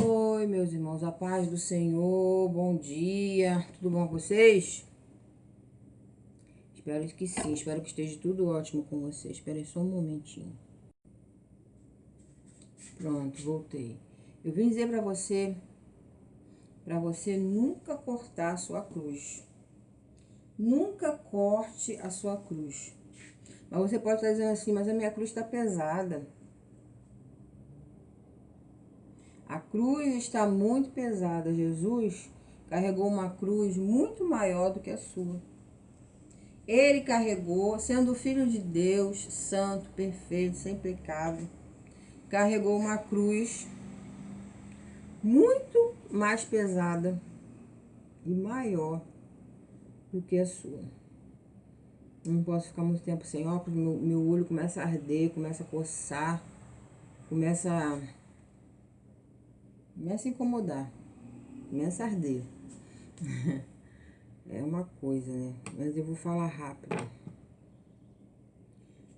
Oi, meus irmãos, a paz do Senhor, bom dia, tudo bom com vocês? Espero que sim, espero que esteja tudo ótimo com vocês. Espera aí só um momentinho. Pronto, voltei. Eu vim dizer para você nunca cortar a sua cruz. Nunca corte a sua cruz. Mas você pode estar dizendo assim, mas a minha cruz está pesada. A cruz está muito pesada. Jesus carregou uma cruz muito maior do que a sua. Ele carregou, sendo filho de Deus, santo, perfeito, sem pecado, carregou uma cruz muito mais pesada e maior do que a sua. Não posso ficar muito tempo sem óculos, meu olho começa a arder, começa a coçar, começa a incomodar, começa a arder. É uma coisa, né? Mas eu vou falar rápido.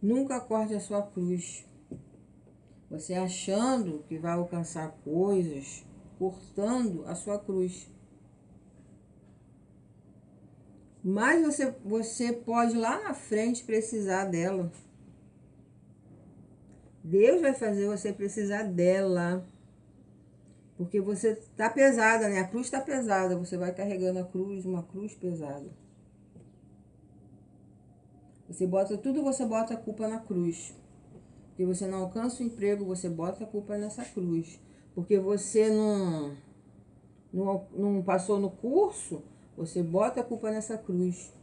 Nunca corte a sua cruz. Você achando que vai alcançar coisas, cortando a sua cruz. Mas você pode lá na frente precisar dela. Deus vai fazer você precisar dela. Porque você tá pesada, né? A cruz tá pesada. Você vai carregando a cruz, uma cruz pesada. Você bota a culpa na cruz. Porque você não alcança o emprego, você bota a culpa nessa cruz. Porque você não passou no curso, você bota a culpa nessa cruz.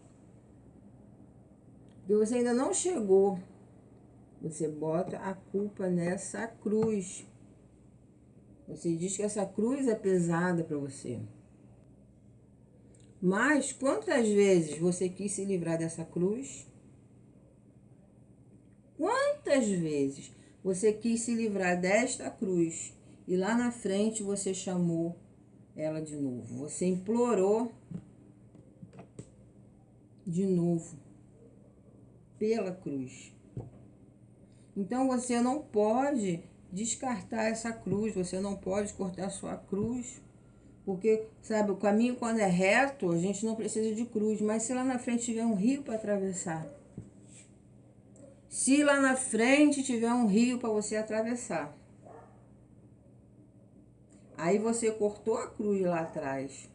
Porque você ainda não chegou, você bota a culpa nessa cruz. Você diz que essa cruz é pesada para você. Mas quantas vezes você quis se livrar dessa cruz? Quantas vezes você quis se livrar desta cruz e lá na frente você chamou ela de novo? Você implorou de novo pela cruz. Então você não pode descartar essa cruz, você não pode cortar sua cruz, porque, sabe, o caminho quando é reto, a gente não precisa de cruz, mas se lá na frente tiver um rio para atravessar, se lá na frente tiver um rio para você atravessar, aí você cortou a cruz lá atrás,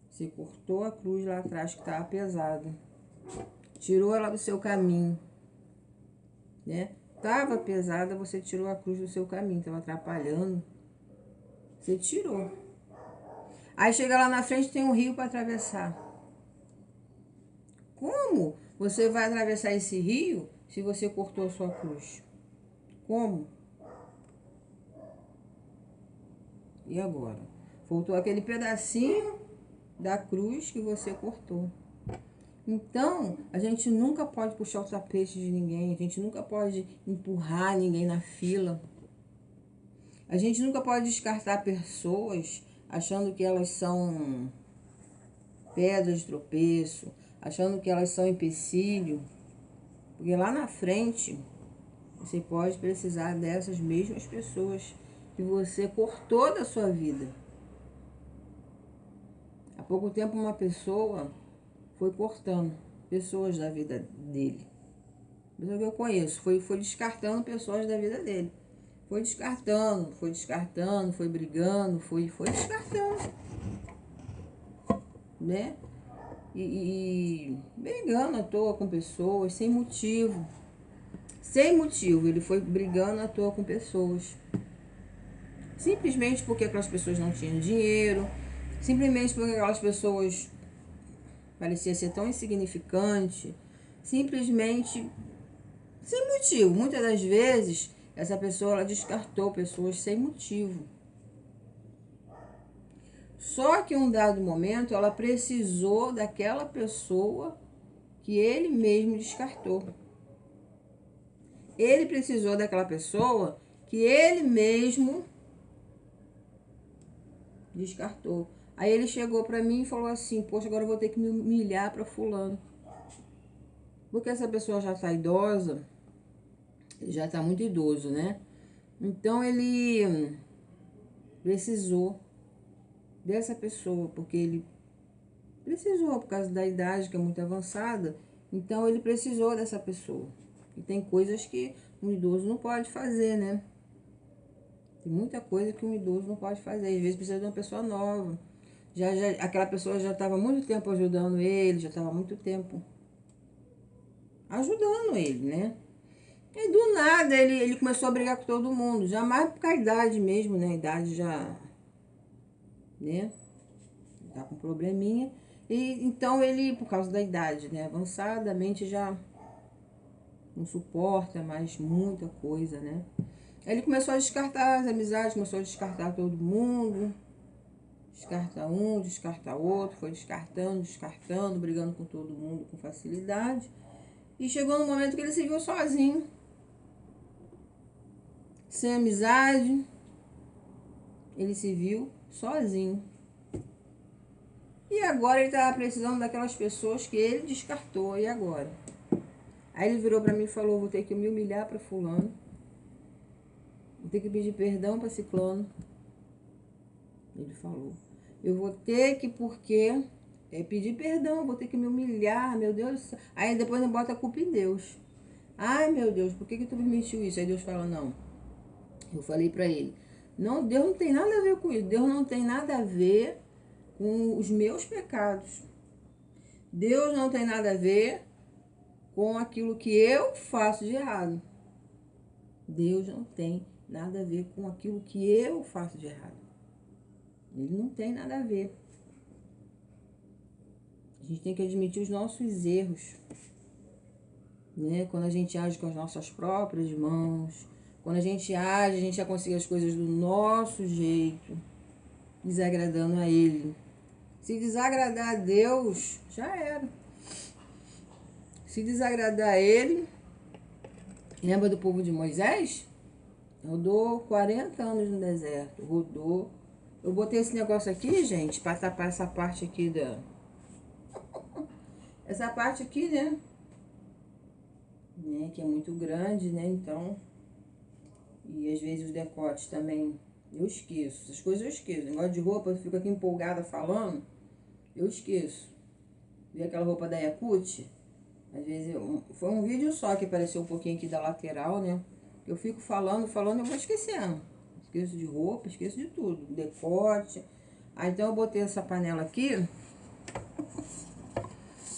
você cortou a cruz lá atrás que estava pesada, tirou ela do seu caminho, né? Tava pesada, você tirou a cruz do seu caminho, estava atrapalhando, você tirou. Aí chega lá na frente, tem um rio para atravessar. Como você vai atravessar esse rio se você cortou a sua cruz? Como? E agora? Faltou aquele pedacinho da cruz que você cortou. Então, a gente nunca pode puxar o tapete de ninguém, a gente nunca pode empurrar ninguém na fila. A gente nunca pode descartar pessoas achando que elas são pedras de tropeço, achando que elas são empecilho, porque lá na frente você pode precisar dessas mesmas pessoas que você cortou da sua vida. Há pouco tempo uma pessoa foi cortando pessoas da vida dele. Pessoa que eu conheço, foi descartando pessoas da vida dele. Foi descartando, foi brigando, foi descartando, né? E brigando à toa com pessoas, sem motivo. Sem motivo, ele foi brigando à toa com pessoas. Simplesmente porque aquelas pessoas não tinham dinheiro, simplesmente porque aquelas pessoas pareciam ser tão insignificantes, simplesmente sem motivo. Muitas das vezes, essa pessoa ela descartou pessoas sem motivo. Só que em um dado momento, ela precisou daquela pessoa que ele mesmo descartou. Ele precisou daquela pessoa que ele mesmo descartou. Aí ele chegou pra mim e falou assim, poxa, agora eu vou ter que me humilhar pra fulano. Porque essa pessoa já tá idosa, já tá muito idoso, né? Então ele precisou dessa pessoa, porque ele precisou, por causa da idade que é muito avançada, então ele precisou dessa pessoa. E tem coisas que um idoso não pode fazer, né? Tem muita coisa que um idoso não pode fazer, às vezes precisa de uma pessoa nova. Aquela pessoa já estava muito tempo ajudando ele, já estava muito tempo ajudando ele, né? E do nada ele começou a brigar com todo mundo, já mais por causa da idade mesmo, né? A idade já, né? Tá com probleminha. E então ele, por causa da idade, né? Avançada, a mente já não suporta mais muita coisa, né? Aí ele começou a descartar as amizades, começou a descartar todo mundo. Descarta um, descarta outro, foi descartando, brigando com todo mundo com facilidade. E chegou no momento que ele se viu sozinho. Sem amizade, ele se viu sozinho. E agora ele estava precisando daquelas pessoas que ele descartou. E agora? Aí ele virou para mim e falou, vou ter que me humilhar para fulano. Vou ter que pedir perdão para ciclano. Ele falou. Eu vou ter que, porque pedir perdão, vou ter que me humilhar, meu Deus do céu. Aí depois ele bota a culpa em Deus. Ai, meu Deus, por que tu permitiu isso? Aí Deus fala, não. Eu falei para ele, não, Deus não tem nada a ver com isso. Deus não tem nada a ver com os meus pecados. Deus não tem nada a ver com aquilo que eu faço de errado. Deus não tem nada a ver com aquilo que eu faço de errado. Ele não tem nada a ver. A gente tem que admitir os nossos erros, né? Quando a gente age com as nossas próprias mãos, quando a gente age, a gente já consegue as coisas do nosso jeito, desagradando a Ele. Se desagradar a Deus, já era. Se desagradar a Ele, lembra do povo de Moisés? Rodou 40 anos no deserto, rodou. Eu botei esse negócio aqui, gente, para tapar essa parte aqui da... Essa parte aqui, né? Que é muito grande, né? Então... E às vezes os decotes também... Eu esqueço. Essas coisas eu esqueço. Negócio de roupa, eu fico aqui empolgada falando. Eu esqueço. Vi aquela roupa da Yakut? Às vezes... Foi um vídeo só que apareceu um pouquinho aqui da lateral, né? Eu fico falando, eu vou esquecendo. Esqueço de roupa, esqueço de tudo. Decote. Aí então eu botei essa panela aqui.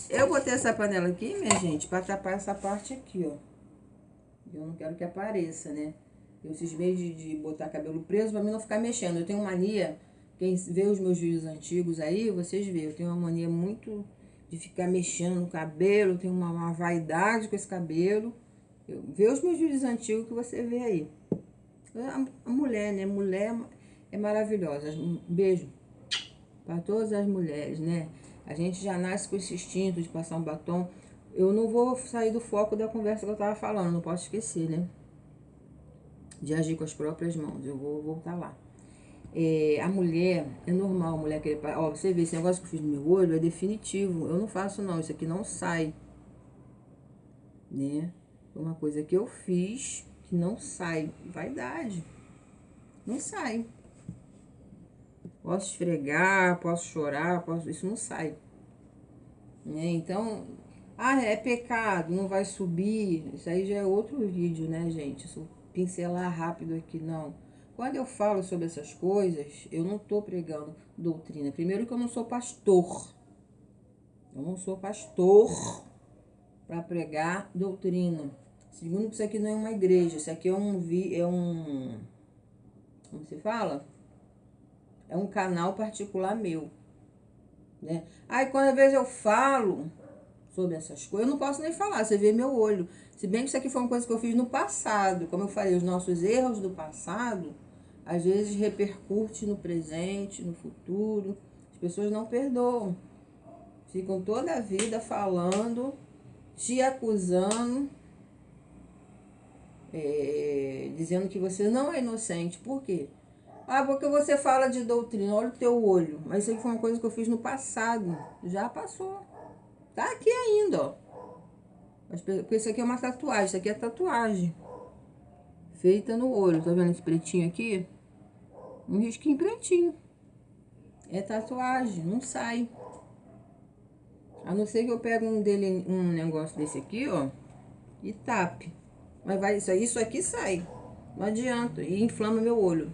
Eu botei essa panela aqui, minha gente, para tapar essa parte aqui, ó. Eu não quero que apareça, né? Eu cismei de botar cabelo preso para mim não ficar mexendo. Eu tenho mania, quem vê os meus vídeos antigos aí, vocês veem. Eu tenho uma mania muito de ficar mexendo no cabelo. Eu tenho uma vaidade com esse cabelo. Vê os meus vídeos antigos que você vê aí. A mulher, né? Mulher é maravilhosa. Um beijo para todas as mulheres, né? A gente já nasce com esse instinto de passar um batom. Eu não vou sair do foco da conversa que eu tava falando, não posso esquecer, né? De agir com as próprias mãos. Eu vou voltar lá. A mulher, é normal a mulher querer... Ó, você vê, esse negócio que eu fiz no meu olho é definitivo. Eu não faço não, isso aqui não sai. Né? Foi uma coisa que eu fiz que não sai. Vaidade. Não sai. Posso esfregar, posso chorar, isso não sai. Né? Então, é pecado, não vai subir. Isso aí já é outro vídeo, né, gente? Só pincelar rápido aqui, não. Quando eu falo sobre essas coisas, eu não tô pregando doutrina. Primeiro que eu não sou pastor. Eu não sou pastor para pregar doutrina. Segundo que isso aqui não é uma igreja. Isso aqui é um... Como se fala? É um canal particular meu, né? Aí, quando às vezes eu falo sobre essas coisas, eu não posso nem falar, você vê meu olho. Se bem que isso aqui foi uma coisa que eu fiz no passado. Como eu falei, os nossos erros do passado, às vezes repercute no presente, no futuro. As pessoas não perdoam. Ficam toda a vida falando, te acusando, dizendo que você não é inocente. Por quê? Porque você fala de doutrina, olha o teu olho. Mas isso aí foi uma coisa que eu fiz no passado. Já passou. Tá aqui ainda, ó. Porque isso aqui é uma tatuagem. Isso aqui é tatuagem. Feita no olho. Tá vendo esse pretinho aqui? Um risquinho pretinho. É tatuagem, não sai. A não ser que eu pego um negócio desse aqui, ó, e tape. Mas vai, isso aqui sai. Não adianta. E inflama meu olho.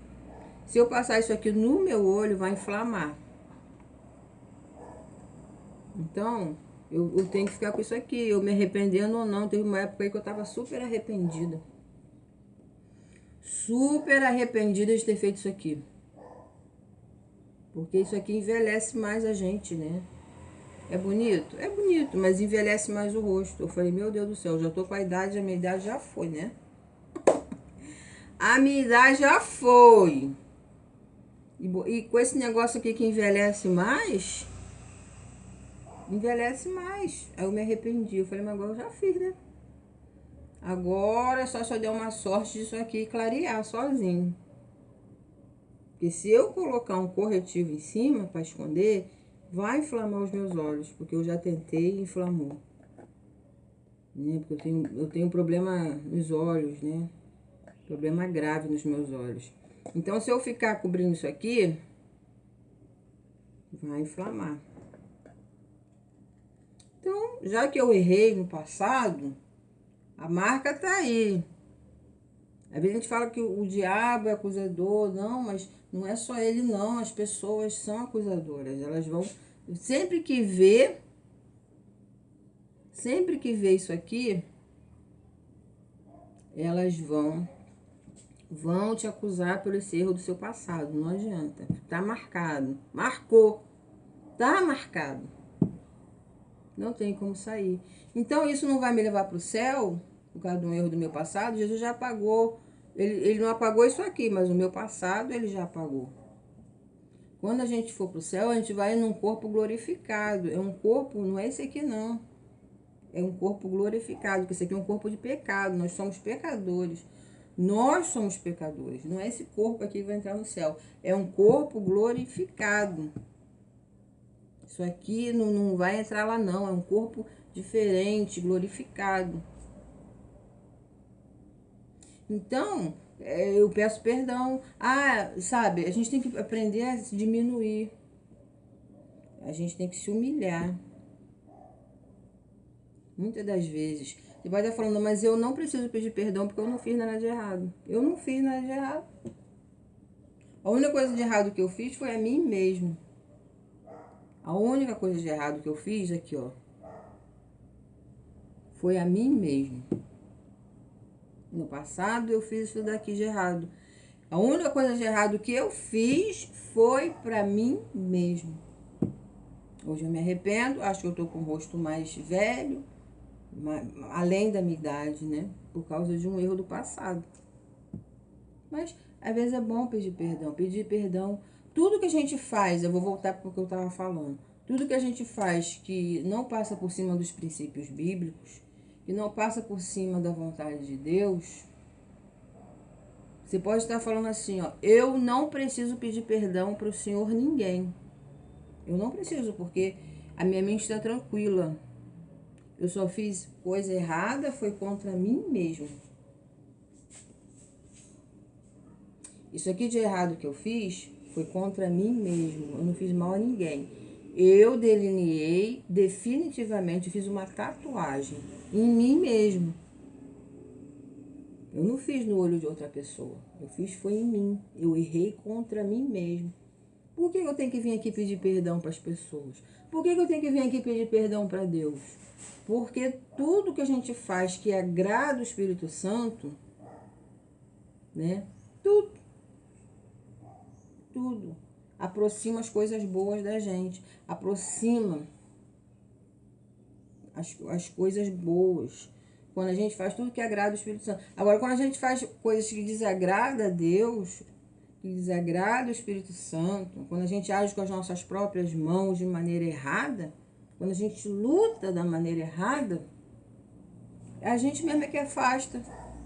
Se eu passar isso aqui no meu olho, vai inflamar. Então, eu tenho que ficar com isso aqui. Eu me arrependendo ou não. Teve uma época aí que eu tava super arrependida. Super arrependida de ter feito isso aqui. Porque isso aqui envelhece mais a gente, né? É bonito? É bonito, mas envelhece mais o rosto. Eu falei, meu Deus do céu, já tô com a idade, a minha idade já foi, né? A minha idade já foi. E com esse negócio aqui que envelhece mais, Aí eu me arrependi. Eu falei, mas agora eu já fiz, né? Agora é só se eu der uma sorte disso aqui clarear sozinho. Porque se eu colocar um corretivo em cima para esconder, vai inflamar os meus olhos. Porque eu já tentei e inflamou. Né? Porque eu tenho problema nos olhos, né? Problema grave nos meus olhos. Então, se eu ficar cobrindo isso aqui, vai inflamar. Então, já que eu errei no passado, a marca tá aí. Às vezes a gente fala que o diabo é acusador, não, mas não é só ele não, as pessoas são acusadoras. Elas vão, sempre que vê isso aqui, elas vão te acusar por esse erro do seu passado, não adianta. Tá marcado, marcou, tá marcado. Não tem como sair. Então isso não vai me levar para o céu, por causa de um erro do meu passado. Jesus já apagou. Ele não apagou isso aqui, mas o meu passado ele já apagou. Quando a gente for para o céu, a gente vai num corpo glorificado. É um corpo, não é esse aqui não. É um corpo glorificado, porque esse aqui é um corpo de pecado. Nós somos pecadores. Nós somos pecadores. Não é esse corpo aqui que vai entrar no céu. É um corpo glorificado. Isso aqui não vai entrar lá não. É um corpo diferente, glorificado. Então, eu peço perdão. Sabe, a gente tem que aprender a se diminuir. A gente tem que se humilhar. Muitas das vezes. Você vai estar falando, mas eu não preciso pedir perdão porque eu não fiz nada de errado. Eu não fiz nada de errado. A única coisa de errado que eu fiz foi a mim mesmo. A única coisa de errado que eu fiz aqui, ó, foi a mim mesmo. No passado eu fiz isso daqui de errado. A única coisa de errado que eu fiz foi pra mim mesmo. Hoje eu me arrependo, acho que eu tô com o rosto mais velho, além da minha idade, né? Por causa de um erro do passado. Mas às vezes é bom pedir perdão. Pedir perdão, tudo que a gente faz, eu vou voltar para o que eu estava falando. Tudo que a gente faz que não passa por cima dos princípios bíblicos, que não passa por cima da vontade de Deus, você pode estar falando assim, ó, eu não preciso pedir perdão para o Senhor ninguém. Eu não preciso, porque a minha mente está tranquila. Eu só fiz coisa errada, foi contra mim mesmo. Isso aqui de errado que eu fiz foi contra mim mesmo. Eu não fiz mal a ninguém. Eu delineei definitivamente, fiz uma tatuagem em mim mesmo. Eu não fiz no olho de outra pessoa. Eu fiz foi em mim. Eu errei contra mim mesmo. Por que eu tenho que vir aqui pedir perdão para as pessoas? Por que eu tenho que vir aqui pedir perdão para Deus? Porque tudo que a gente faz que agrada o Espírito Santo, né? Tudo aproxima as coisas boas da gente, aproxima as coisas boas. Quando a gente faz tudo que agrada o Espírito Santo. Agora, quando a gente faz coisas que desagrada a Deus, que desagrada o Espírito Santo, quando a gente age com as nossas próprias mãos de maneira errada, quando a gente luta da maneira errada, a gente mesmo é que afasta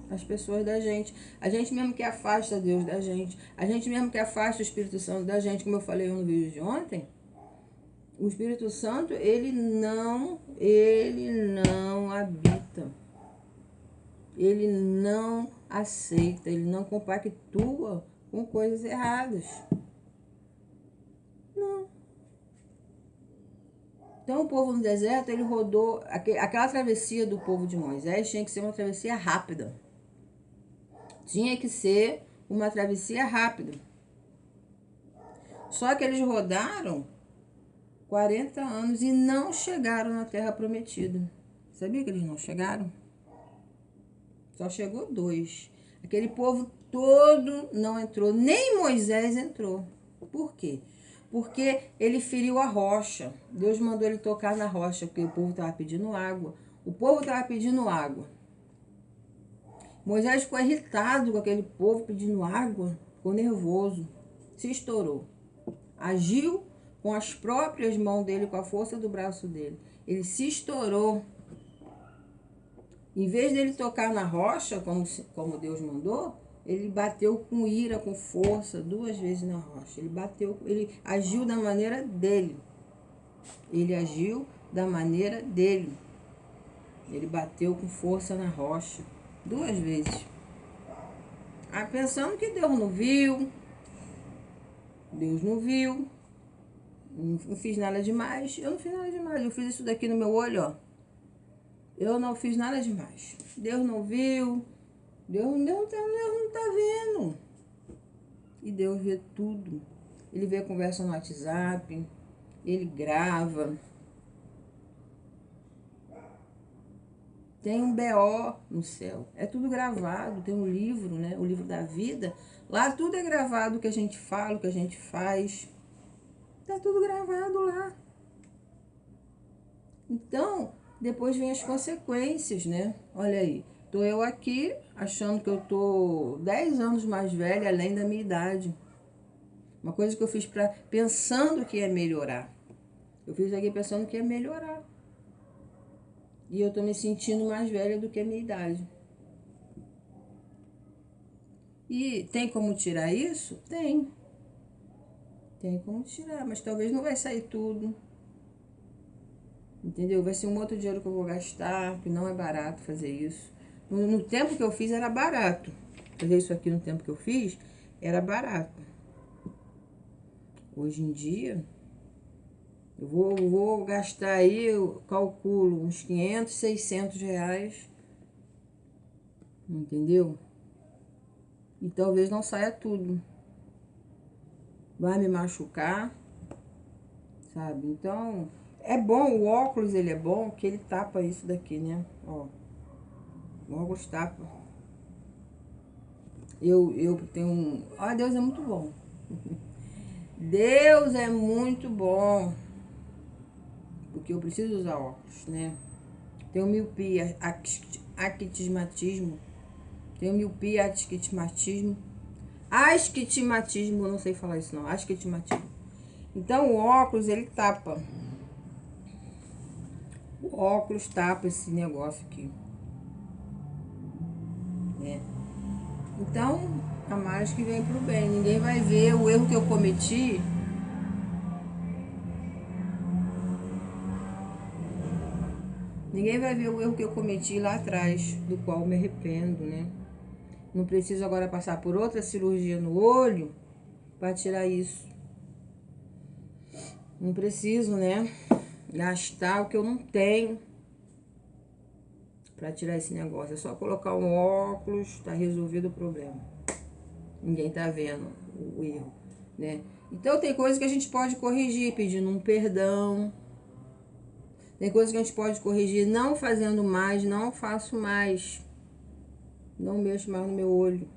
as pessoas da gente. A gente mesmo que afasta Deus da gente. A gente mesmo que afasta o Espírito Santo da gente. Como eu falei no vídeo de ontem, o Espírito Santo, ele não habita. Ele não aceita, ele não compactua com coisas erradas. Não. Então o povo no deserto, ele rodou, aquela travessia do povo de Moisés tinha que ser uma travessia rápida. Tinha que ser uma travessia rápida. Só que eles rodaram 40 anos e não chegaram na Terra Prometida. Sabia que eles não chegaram? Só chegou 2. Aquele povo todo não entrou, nem Moisés entrou. Por quê? Porque ele feriu a rocha. Deus mandou ele tocar na rocha, porque o povo estava pedindo água. O povo estava pedindo água. Moisés ficou irritado com aquele povo pedindo água, ficou nervoso, se estourou. Agiu com as próprias mãos dele, com a força do braço dele. Ele se estourou. Em vez dele tocar na rocha, como Deus mandou, ele bateu com ira, com força, 2 vezes na rocha. Ele agiu da maneira dele. Ele agiu da maneira dele. Ele bateu com força na rocha, 2 vezes. Pensando que Deus não viu. Deus não viu. Não fiz nada demais. Eu não fiz nada demais. Eu fiz isso daqui no meu olho, ó. Eu não fiz nada demais. Deus não viu. Deus não tá vendo. E Deus vê tudo. Ele vê a conversa no WhatsApp. Ele grava. Tem um BO no céu. É tudo gravado. Tem um livro, né? O livro da vida. Lá tudo é gravado. O que a gente fala, o que a gente faz. Tá tudo gravado lá. Então, depois vem as consequências, né? Olha aí. Tô eu aqui, achando que eu tô 10 anos mais velha, além da minha idade. Uma coisa que eu fiz pensando que ia melhorar. Eu fiz aqui pensando que ia melhorar. E eu tô me sentindo mais velha do que a minha idade. E tem como tirar isso? Tem. Tem como tirar, mas talvez não vai sair tudo. Entendeu? Vai ser um outro dinheiro que eu vou gastar, que não é barato fazer isso. No tempo que eu fiz era barato. Fazer isso aqui no tempo que eu fiz era barato. Hoje em dia, eu vou gastar aí, eu calculo, uns 500, 600 reais. Entendeu? E talvez não saia tudo. Vai me machucar, sabe? Então, é bom, o óculos ele é bom, que ele tapa isso daqui, né? Ó, o óculos tapa. Eu tenho um... Deus é muito bom. Deus é muito bom. Porque eu preciso usar óculos, né? Tenho miopia, astigmatismo. Tenho miopia, astigmatismo. Astigmatismo, não sei falar isso não. Astigmatismo. Então o óculos ele tapa. O óculos tapa esse negócio aqui. Né? Então, a mais que vem pro bem. Ninguém vai ver o erro que eu cometi. Ninguém vai ver o erro que eu cometi lá atrás, do qual me arrependo, né? Não preciso agora passar por outra cirurgia no olho para tirar isso. Não preciso, né? Gastar o que eu não tenho para tirar esse negócio. É só colocar um óculos, tá resolvido o problema. Ninguém tá vendo o erro, né? Então tem coisas que a gente pode corrigir pedindo um perdão. Tem coisas que a gente pode corrigir não fazendo mais, não faço mais. Não mexo mais no meu olho.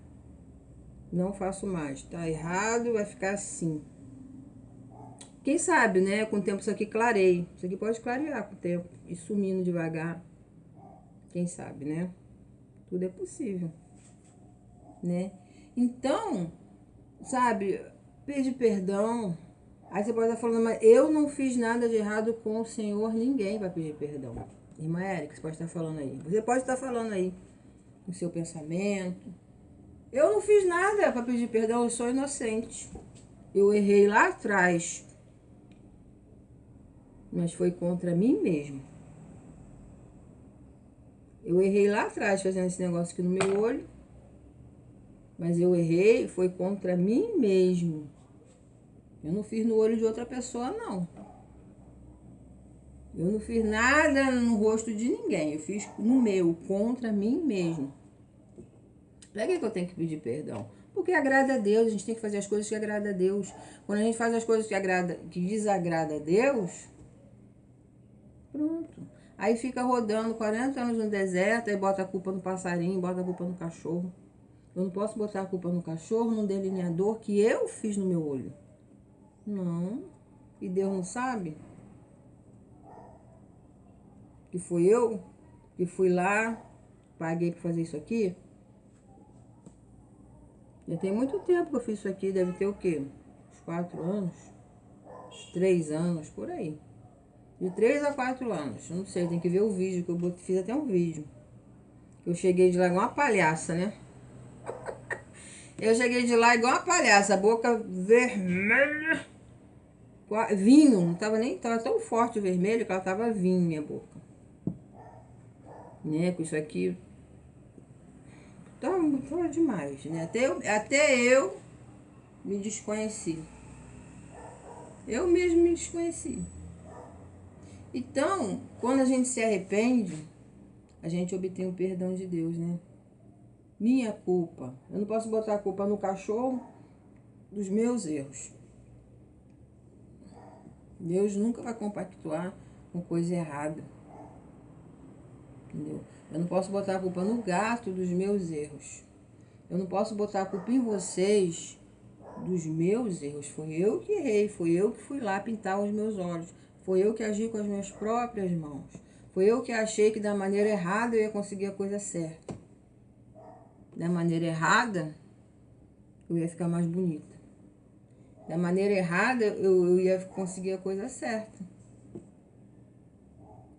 Não faço mais. Tá errado, vai ficar assim. Quem sabe, né? Com o tempo isso aqui clareia. Isso aqui pode clarear com o tempo. E sumindo devagar. Quem sabe, né? Tudo é possível. Né? Então, sabe, pedir perdão. Aí você pode estar falando, mas eu não fiz nada de errado com o Senhor. Ninguém vai pedir perdão. Irmã Érica, você pode estar falando aí. Você pode estar falando aí no seu pensamento. Eu não fiz nada para pedir perdão, eu sou inocente. Eu errei lá atrás. Mas foi contra mim mesmo. Eu errei lá atrás fazendo esse negócio aqui no meu olho. Mas eu errei, foi contra mim mesmo. Eu não fiz no olho de outra pessoa, não. Eu não fiz nada no rosto de ninguém. Eu fiz no meu, contra mim mesmo. Para que eu tenho que pedir perdão? Porque agrada a Deus, a gente tem que fazer as coisas que agrada a Deus. Quando a gente faz as coisas que desagrada a Deus, pronto. Aí fica rodando 40 anos no deserto, aí bota a culpa no passarinho, bota a culpa no cachorro. Eu não posso botar a culpa no cachorro, num delineador que eu fiz no meu olho. Não. E Deus não sabe? Que fui eu que fui lá, paguei para fazer isso aqui. Já tem muito tempo que eu fiz isso aqui, deve ter o quê? Uns 4 anos? Uns 3 anos, por aí. De 3 a 4 anos. Não sei, tem que ver o vídeo, que eu fiz até um vídeo. Eu cheguei de lá igual uma palhaça, né? Eu cheguei de lá igual uma palhaça, a boca vermelha. Vinho, não tava nem, tava tão forte o vermelho que ela tava vinho minha boca. Né, com isso aqui. Tava demais, né? Até eu me desconheci. Eu mesmo me desconheci. Então, quando a gente se arrepende, a gente obtém o perdão de Deus, né? Minha culpa. Eu não posso botar a culpa no cachorro dos meus erros. Deus nunca vai compactuar com coisa errada. Entendeu? Eu não posso botar a culpa no gato dos meus erros. Eu não posso botar a culpa em vocês dos meus erros. Foi eu que errei, foi eu que fui lá pintar os meus olhos. Foi eu que agi com as minhas próprias mãos. Foi eu que achei que da maneira errada eu ia conseguir a coisa certa. Da maneira errada, eu ia ficar mais bonita. Da maneira errada, eu ia conseguir a coisa certa.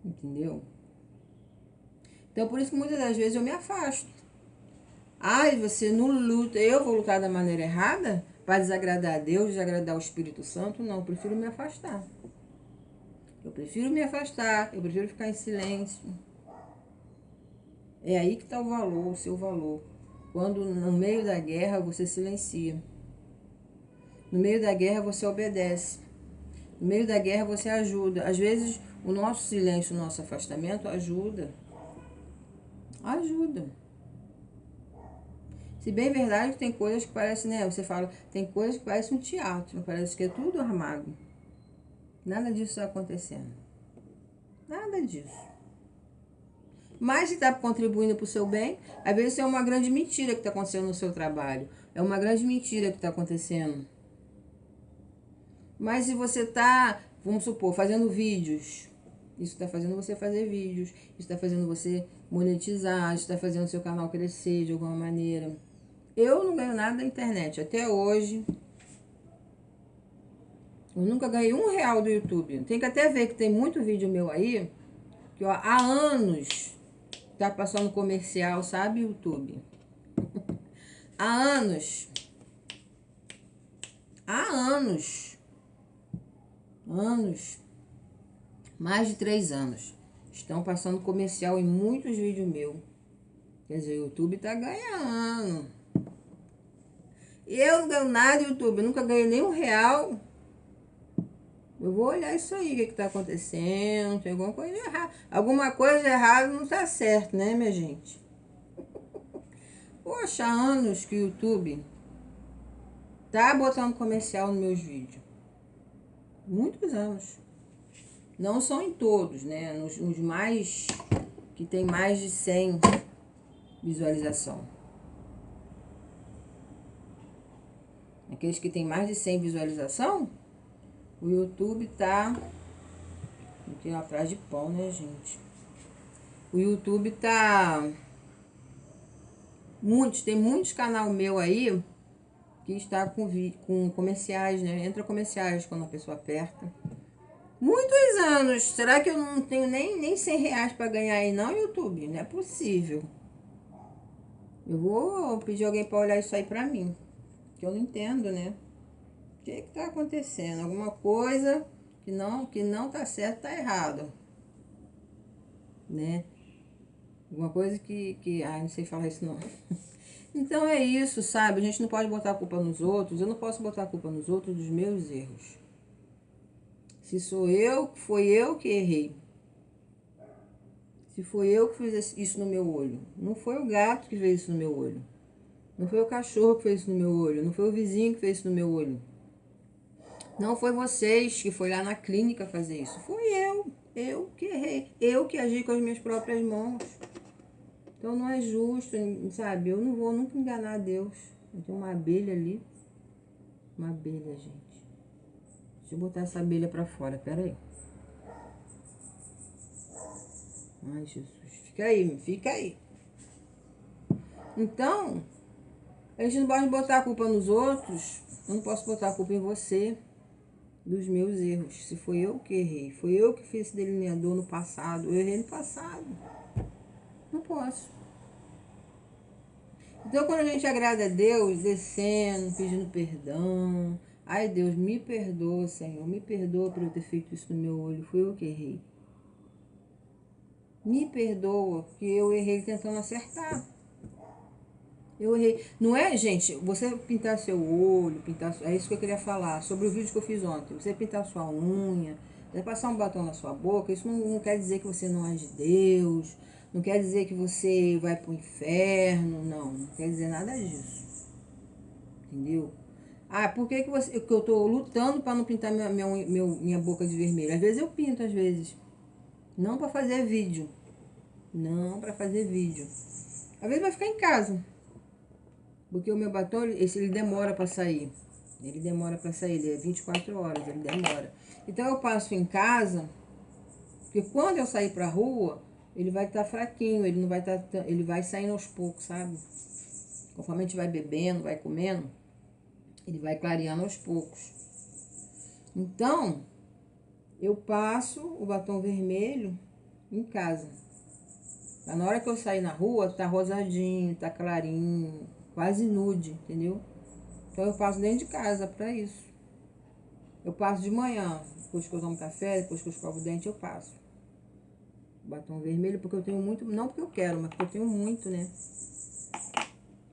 Entendeu? Então, por isso que muitas das vezes eu me afasto. Ai, você não luta. Eu vou lutar da maneira errada para desagradar a Deus, desagradar o Espírito Santo? Não, eu prefiro me afastar. Eu prefiro me afastar, eu prefiro ficar em silêncio. É aí que está o valor, o seu valor. Quando no meio da guerra você silencia. No meio da guerra você obedece. No meio da guerra você ajuda. Às vezes o nosso silêncio, o nosso afastamento ajuda. Ajuda. Se bem verdade que tem coisas que parecem, né? Você fala, tem coisas que parecem um teatro, parece que é tudo armado. Nada disso está acontecendo. Nada disso. Mas se está contribuindo para o seu bem, às vezes é uma grande mentira que está acontecendo no seu trabalho. É uma grande mentira que está acontecendo. Mas se você está, vamos supor, fazendo vídeos, isso está fazendo você fazer vídeos, isso está fazendo você monetizar, isso está fazendo o seu canal crescer de alguma maneira. Eu não ganho nada da internet, até hoje. Eu nunca ganhei R$1 do YouTube. Tem que até ver que tem muito vídeo meu aí, que ó, há anos tá passando comercial, sabe, YouTube? Há anos. Há anos. Anos. Mais de 3 anos. Estão passando comercial em muitos vídeos meus. Quer dizer, o YouTube tá ganhando. E eu não ganho nada do YouTube. Eu nunca ganhei nem R$1. Eu vou olhar isso aí, o que tá acontecendo, tem alguma coisa errada. Alguma coisa errada não tá certo, né, minha gente? Poxa, há anos que o YouTube tá botando comercial nos meus vídeos. Muitos anos. Não são em todos, né? Nos mais, que tem mais de 100 visualização. Aqueles que tem mais de 100 visualização, o YouTube tá... Tem uma frase de pão, né, gente? O YouTube tá... Tem muitos canal meu aí que está com comerciais, né? Entra comerciais quando a pessoa aperta. Muitos anos. Será que eu não tenho nem R$100 para ganhar aí não, YouTube? Não é possível. Eu vou pedir alguém para olhar isso aí para mim. Que eu não entendo, né? O que tá acontecendo? Alguma coisa que não tá certo, tá errado. Né? Alguma coisa que... Ai, não sei falar isso não. Então é isso, sabe? A gente não pode botar a culpa nos outros. Eu não posso botar a culpa nos outros dos meus erros. Se sou eu, foi eu que errei. Se foi eu que fiz isso no meu olho. Não foi o gato que fez isso no meu olho. Não foi o cachorro que fez isso no meu olho. Não foi o vizinho que fez isso no meu olho. Não foi vocês que foi lá na clínica fazer isso. Foi eu. Eu que errei. Eu que agi com as minhas próprias mãos. Então não é justo, sabe? Eu não vou nunca enganar Deus. Tem uma abelha ali. Uma abelha, gente. Deixa eu botar essa abelha pra fora. Pera aí. Ai, Jesus. Fica aí, fica aí. Então, a gente não pode botar a culpa nos outros. Eu não posso botar a culpa em você dos meus erros. Se foi eu que errei. Foi eu que fiz esse delineador no passado. Eu errei no passado. Não posso. Então, quando a gente agrada a Deus, descendo, pedindo perdão. Ai, Deus, me perdoa, Senhor. Me perdoa por eu ter feito isso no meu olho. Foi eu que errei. Me perdoa, porque eu errei tentando acertar. Eu errei. Não é, gente, você pintar seu olho, pintar. É isso que eu queria falar, sobre o vídeo que eu fiz ontem. Você pintar sua unha, você passar um batom na sua boca, isso não quer dizer que você não é de Deus, não quer dizer que você vai pro inferno, não quer dizer nada disso. Entendeu? Ah, por que que eu tô lutando para não pintar minha boca de vermelho? Às vezes eu pinto, às vezes. Não para fazer vídeo. Não para fazer vídeo. Às vezes vai ficar em casa. Porque o meu batom, ele demora para sair. Ele demora para sair, ele é 24 horas, ele demora. Então eu passo em casa, porque quando eu sair para rua, ele vai estar fraquinho, ele não vai estar, ele vai saindo aos poucos, sabe? Conforme a gente vai bebendo, vai comendo, ele vai clareando aos poucos. Então, eu passo o batom vermelho em casa. Na hora que eu sair na rua, tá rosadinho, tá clarinho, quase nude, entendeu? Então eu passo dentro de casa para isso. Eu passo de manhã, depois que eu tomo café, depois que eu escovo o dente, eu passo. Batom vermelho, porque eu tenho muito, não porque eu quero, mas porque eu tenho muito, né?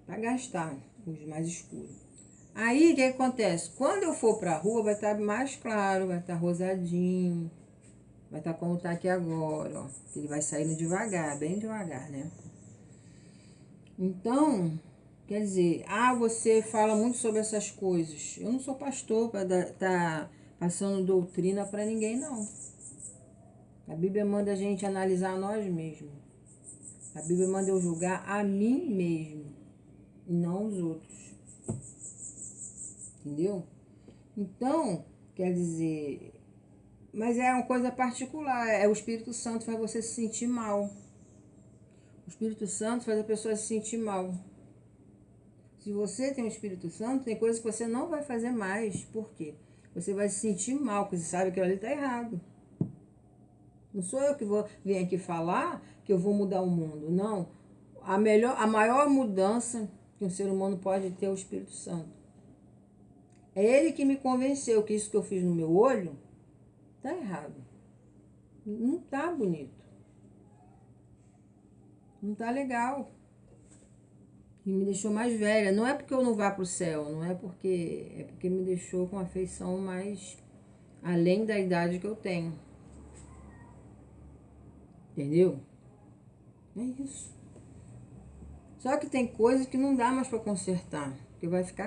Pra gastar os mais escuros. Aí, o que acontece? Quando eu for pra rua, vai estar mais claro, vai estar rosadinho. Vai estar como tá aqui agora, ó. Ele vai saindo devagar, bem devagar, né? Então, quer dizer, você fala muito sobre essas coisas. Eu não sou pastor para tá passando doutrina para ninguém, não. A Bíblia manda a gente analisar nós mesmos. A Bíblia manda eu julgar a mim mesmo e não os outros. Entendeu? Então, quer dizer, mas é uma coisa particular. É o Espírito Santo faz você se sentir mal. O Espírito Santo faz a pessoa se sentir mal. Se você tem o Espírito Santo, tem coisas que você não vai fazer mais. Por quê? Você vai se sentir mal, porque você sabe que ali está errado. Não sou eu que vou vir aqui falar que eu vou mudar o mundo. Não. A maior mudança que um ser humano pode ter é o Espírito Santo. É ele que me convenceu que isso que eu fiz no meu olho está errado. Não está bonito. Não está legal. E me deixou mais velha. Não é porque eu não vá para o céu, não é porque... É porque me deixou com a afeição mais além da idade que eu tenho. Entendeu? É isso. Só que tem coisas que não dá mais para consertar. Porque vai ficar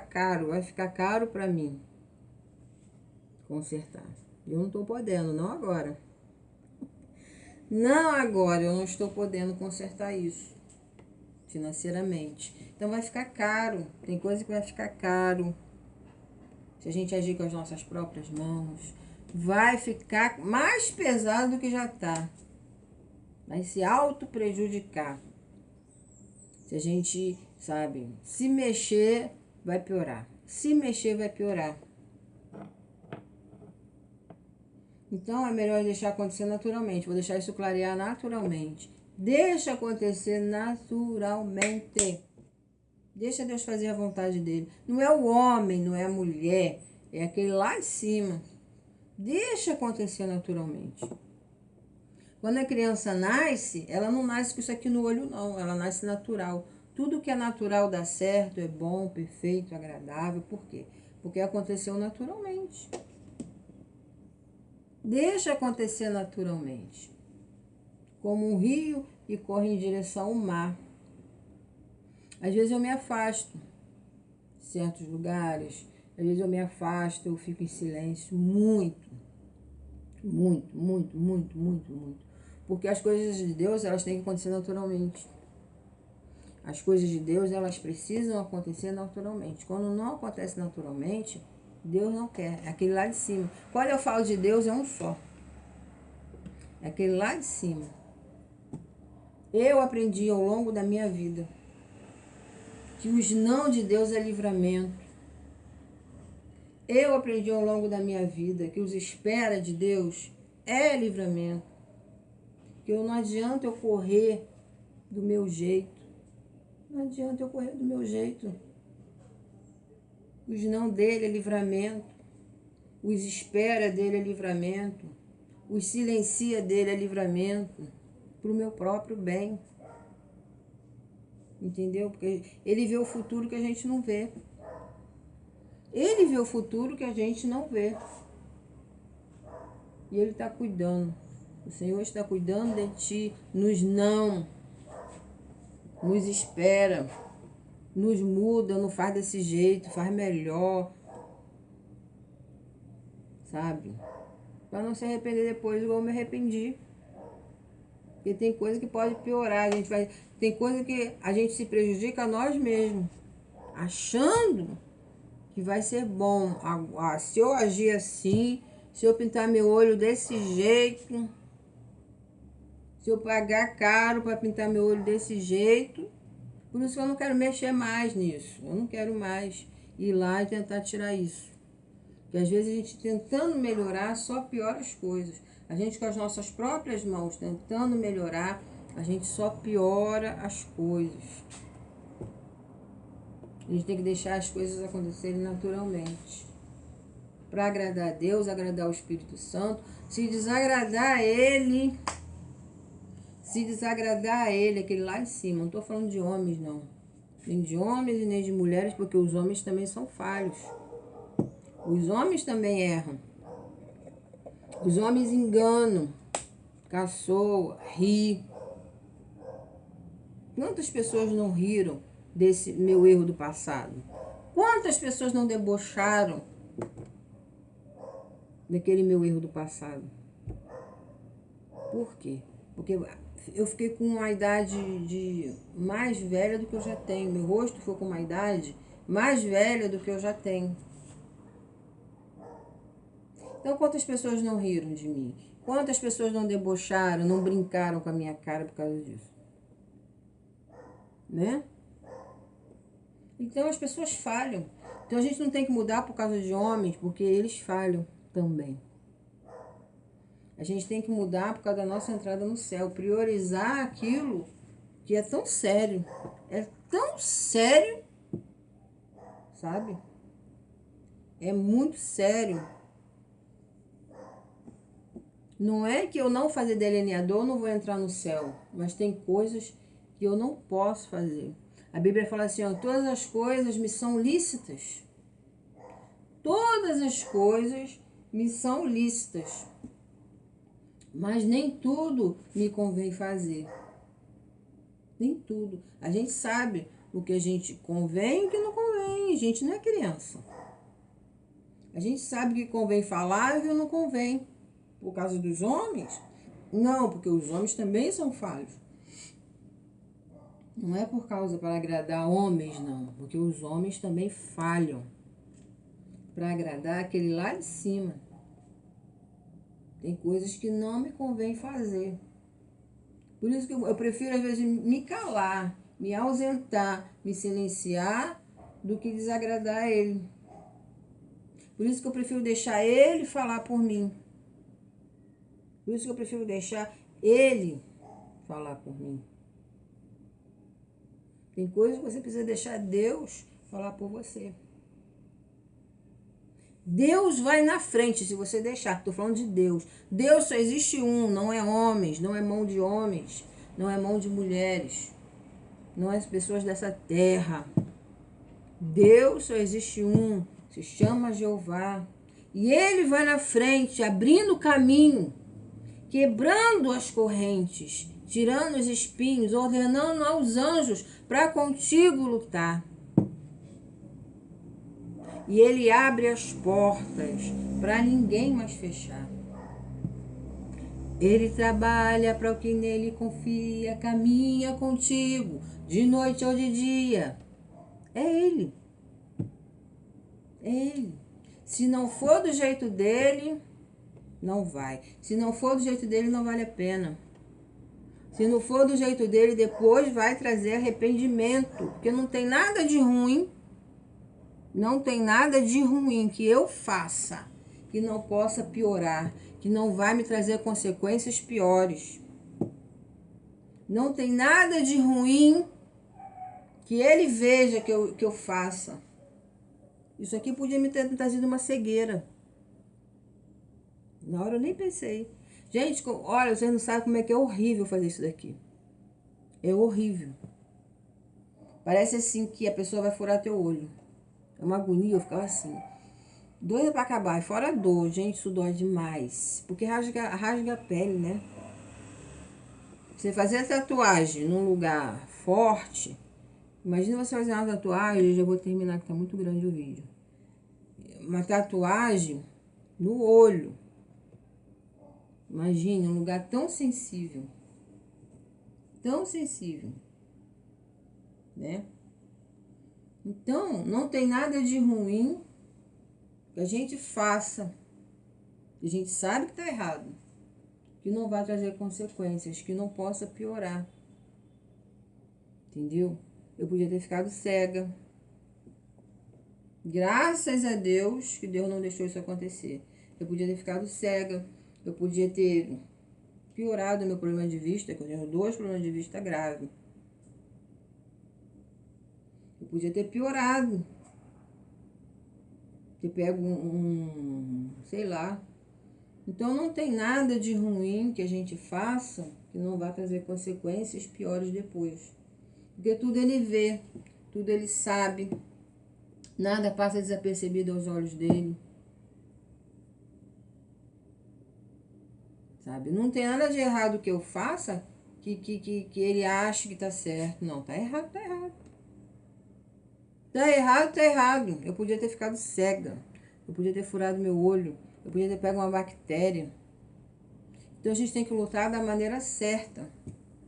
caro para mim consertar. Eu não estou podendo, não agora. Não agora, eu não estou podendo consertar isso financeiramente. Então vai ficar caro. Tem coisa que vai ficar caro. Se a gente agir com as nossas próprias mãos, vai ficar mais pesado do que já está. Vai se auto-prejudicar. Se a gente, sabe, se mexer, vai piorar. Se mexer, vai piorar. Então, é melhor deixar acontecer naturalmente. Vou deixar isso clarear naturalmente. Deixa acontecer naturalmente. Deixa Deus fazer a vontade dele. Não é o homem, não é a mulher. É aquele lá em cima. Deixa acontecer naturalmente. Quando a criança nasce, ela não nasce com isso aqui no olho, não. Ela nasce natural. Tudo que é natural dá certo, é bom, perfeito, agradável. Por quê? Porque aconteceu naturalmente. Deixa acontecer naturalmente. Como um rio que corre em direção ao mar. Às vezes eu me afasto de certos lugares, às vezes eu me afasto, eu fico em silêncio muito. Porque as coisas de Deus, elas têm que acontecer naturalmente. As coisas de Deus, elas precisam acontecer naturalmente. Quando não acontece naturalmente, Deus não quer. É aquele lá de cima. Quando eu falo de Deus, é um só. É aquele lá de cima. Eu aprendi ao longo da minha vida que os não de Deus é livramento. Eu aprendi ao longo da minha vida que os espera de Deus é livramento. Que não adianta eu correr do meu jeito. Não adianta eu correr do meu jeito. Os não dele é livramento. Os espera dele é livramento. Os silencia dele é livramento. Para o meu próprio bem. Entendeu? Porque ele vê o futuro que a gente não vê. Ele vê o futuro que a gente não vê. E ele está cuidando. O Senhor está cuidando de ti. Nos não. Nos espera. Nos muda, não faz desse jeito, faz melhor. Sabe? Para não se arrepender depois, igual eu me arrependi. Porque tem coisa que pode piorar. Tem coisa que a gente se prejudica a nós mesmos. Achando que vai ser bom. Se eu agir assim, se eu pintar meu olho desse jeito, se eu pagar caro para pintar meu olho desse jeito, por isso que eu não quero mexer mais nisso. Eu não quero mais ir lá e tentar tirar isso. Porque às vezes a gente tentando melhorar só piora as coisas. A gente com as nossas próprias mãos tentando melhorar, a gente só piora as coisas. A gente tem que deixar as coisas acontecerem naturalmente. Para agradar a Deus, agradar o Espírito Santo. Se desagradar a Ele, aquele lá em cima. Não estou falando de homens, não. Nem de homens e nem de mulheres, porque os homens também são falhos. Os homens também erram. Os homens enganam, caçoam, riem. Quantas pessoas não riram desse meu erro do passado? Quantas pessoas não debocharam daquele meu erro do passado? Por quê? Porque eu fiquei com uma idade mais velha do que eu já tenho. Meu rosto foi com uma idade mais velha do que eu já tenho. Então, quantas pessoas não riram de mim? Quantas pessoas não debocharam, não brincaram com a minha cara por causa disso? Né? Então, as pessoas falham. Então, a gente não tem que mudar por causa de homens, porque eles falham também. A gente tem que mudar por causa da nossa entrada no céu. Priorizar aquilo que é tão sério. É tão sério, sabe? É muito sério. Não é que eu não fazer delineador, não vou entrar no céu. Mas tem coisas que eu não posso fazer. A Bíblia fala assim, ó, todas as coisas me são lícitas. Todas as coisas me são lícitas. Mas nem tudo me convém fazer. Nem tudo. A gente sabe o que a gente convém e o que não convém. A gente não é criança. A gente sabe o que convém falar e o que não convém. Por causa dos homens? Não, porque os homens também são falhos. Não é por causa para agradar homens, não. Porque os homens também falham. Para agradar aquele lá de cima. Tem coisas que não me convém fazer. Por isso que eu prefiro, às vezes, me calar, me ausentar, me silenciar, do que desagradar a ele. Por isso que eu prefiro deixar ele falar por mim. Por isso que eu prefiro deixar ele falar por mim. Tem coisas que você precisa deixar Deus falar por você. Deus vai na frente se você deixar. Estou falando de Deus. Deus só existe um, não é homens, não é mão de homens, não é mão de mulheres. não as pessoas dessa terra. Deus só existe um, se chama Jeová. E ele vai na frente, abrindo o caminho, quebrando as correntes, tirando os espinhos, ordenando aos anjos para contigo lutar. E ele abre as portas para ninguém mais fechar. Ele trabalha para o que nele confia, caminha contigo, de noite ou de dia. É ele. É ele. Se não for do jeito dele, não vai. Se não for do jeito dele, não vale a pena. Se não for do jeito dele, depois vai trazer arrependimento. Porque não tem nada de ruim. Não tem nada de ruim que eu faça que não possa piorar, que não vai me trazer consequências piores. Não tem nada de ruim que ele veja que eu faça. Isso aqui podia me ter trazido uma cegueira. Na hora eu nem pensei. Gente, olha, vocês não sabem como é que é horrível fazer isso daqui. É horrível. Parece assim que a pessoa vai furar teu olho. É uma agonia, eu ficava assim. Doida pra acabar. E fora a dor, gente, isso dói demais. Porque rasga a pele, né? Você fazer a tatuagem num lugar forte. Imagina você fazer uma tatuagem, eu já vou terminar que tá muito grande o vídeo. Uma tatuagem no olho. Imagine, um lugar tão sensível. Tão sensível. Né? Então, não tem nada de ruim que a gente faça. Que a gente sabe que tá errado. Que não vai trazer consequências, que não possa piorar. Entendeu? Eu podia ter ficado cega. Graças a Deus que Deus não deixou isso acontecer. Eu podia ter ficado cega. Eu podia ter piorado o meu problema de vista, que eu tenho 2 problemas de vista graves. Eu podia ter piorado. Ter pego sei lá. Então não tem nada de ruim que a gente faça que não vai trazer consequências piores depois. Porque tudo ele vê, tudo ele sabe. Nada passa desapercebido aos olhos dele. Sabe? Não tem nada de errado que eu faça que ele ache que tá certo. Não, tá errado, tá errado. Tá errado, tá errado. Eu podia ter ficado cega. Eu podia ter furado meu olho. Eu podia ter pego uma bactéria. Então a gente tem que lutar da maneira certa.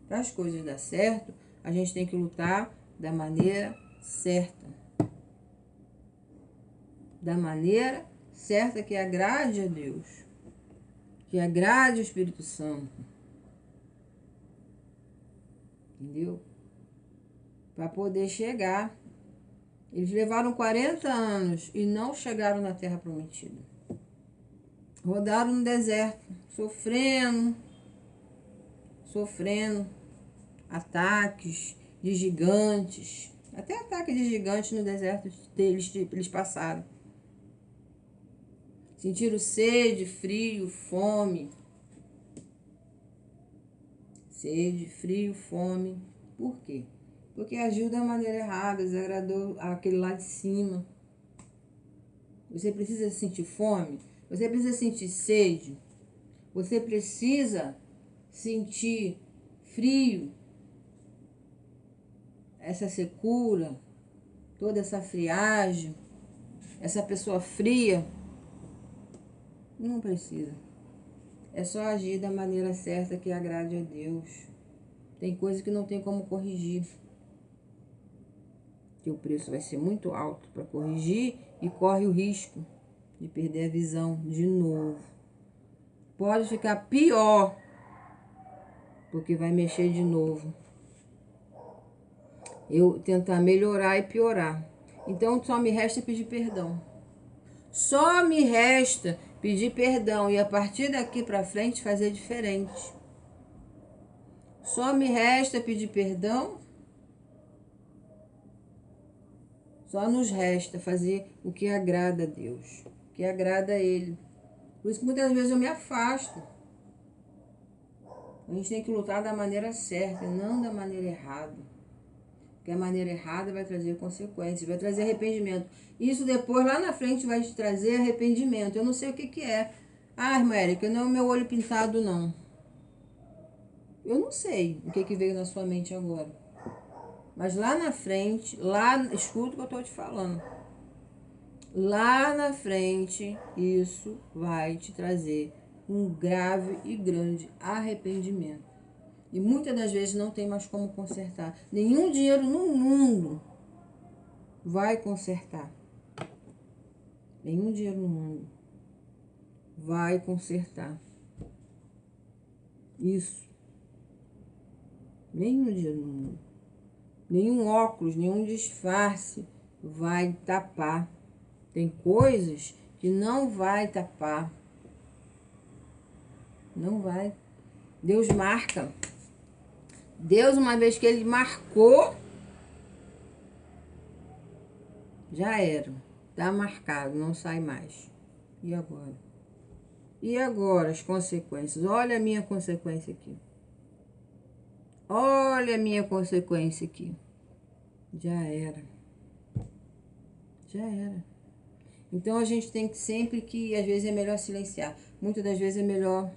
Para as coisas dar certo, a gente tem que lutar da maneira certa. Da maneira certa que agrade a Deus. Que agrade o Espírito Santo. Entendeu? Para poder chegar. Eles levaram 40 anos e não chegaram na Terra Prometida. Rodaram no deserto, sofrendo ataques de gigantes. Até ataque de gigantes no deserto eles passaram. Sentiram sede, frio, fome. Sede, frio, fome. Por quê? Porque agiu da maneira errada, desagradou aquele lá de cima. Você precisa sentir fome, você precisa sentir sede, você precisa sentir frio, essa secura, toda essa friagem, essa pessoa fria. Não precisa. É só agir da maneira certa que agrade a Deus. Tem coisa que não tem como corrigir. Que o preço vai ser muito alto para corrigir e corre o risco de perder a visão de novo. Pode ficar pior, porque vai mexer de novo. Eu tentar melhorar e piorar. Então só me resta pedir perdão. Só me resta pedir perdão e a partir daqui para frente fazer diferente. Só me resta pedir perdão. Só nos resta fazer o que agrada a Deus, o que agrada a Ele. Por isso que muitas vezes eu me afasto. A gente tem que lutar da maneira certa, não da maneira errada. Porque a maneira errada vai trazer consequências, vai trazer arrependimento. Isso depois, lá na frente, vai te trazer arrependimento. Eu não sei o que que é. Ah, irmã Érica, não é o meu olho pintado, não. Eu não sei o que que veio na sua mente agora. Mas lá na frente, escuta o que eu estou te falando. Lá na frente, isso vai te trazer um grave e grande arrependimento. E muitas das vezes não tem mais como consertar. Nenhum dinheiro no mundo vai consertar. Nenhum dinheiro no mundo vai consertar isso. Nenhum dinheiro no mundo. Nenhum óculos, nenhum disfarce vai tapar. Tem coisas que não vai tapar. Não vai. Deus marca. Deus, uma vez que ele marcou, já era. Tá marcado, não sai mais. E agora? E agora as consequências? Olha a minha consequência aqui. Olha a minha consequência aqui. Já era. Já era. Então a gente tem que sempre que, às vezes é melhor silenciar. Muitas das vezes é melhor,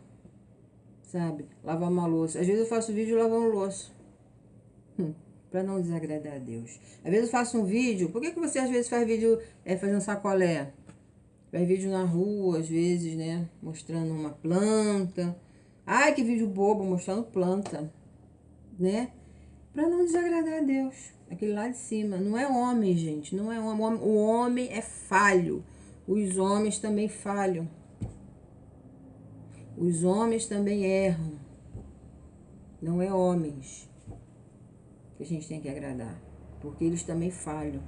sabe, lavar uma louça. Às vezes eu faço vídeo lavando louça. Para não desagradar a Deus. Às vezes eu faço um vídeo. Por que você às vezes faz vídeo fazendo sacolé? Faz vídeo na rua, às vezes, né? Mostrando uma planta. Ai, que vídeo bobo, mostrando planta. Né? Para não desagradar a Deus. Aquele lá de cima. Não é homem, gente. Não é homem. O homem é falho. Os homens também falham. Os homens também erram. Não é homens que a gente tem que agradar. Porque eles também falham.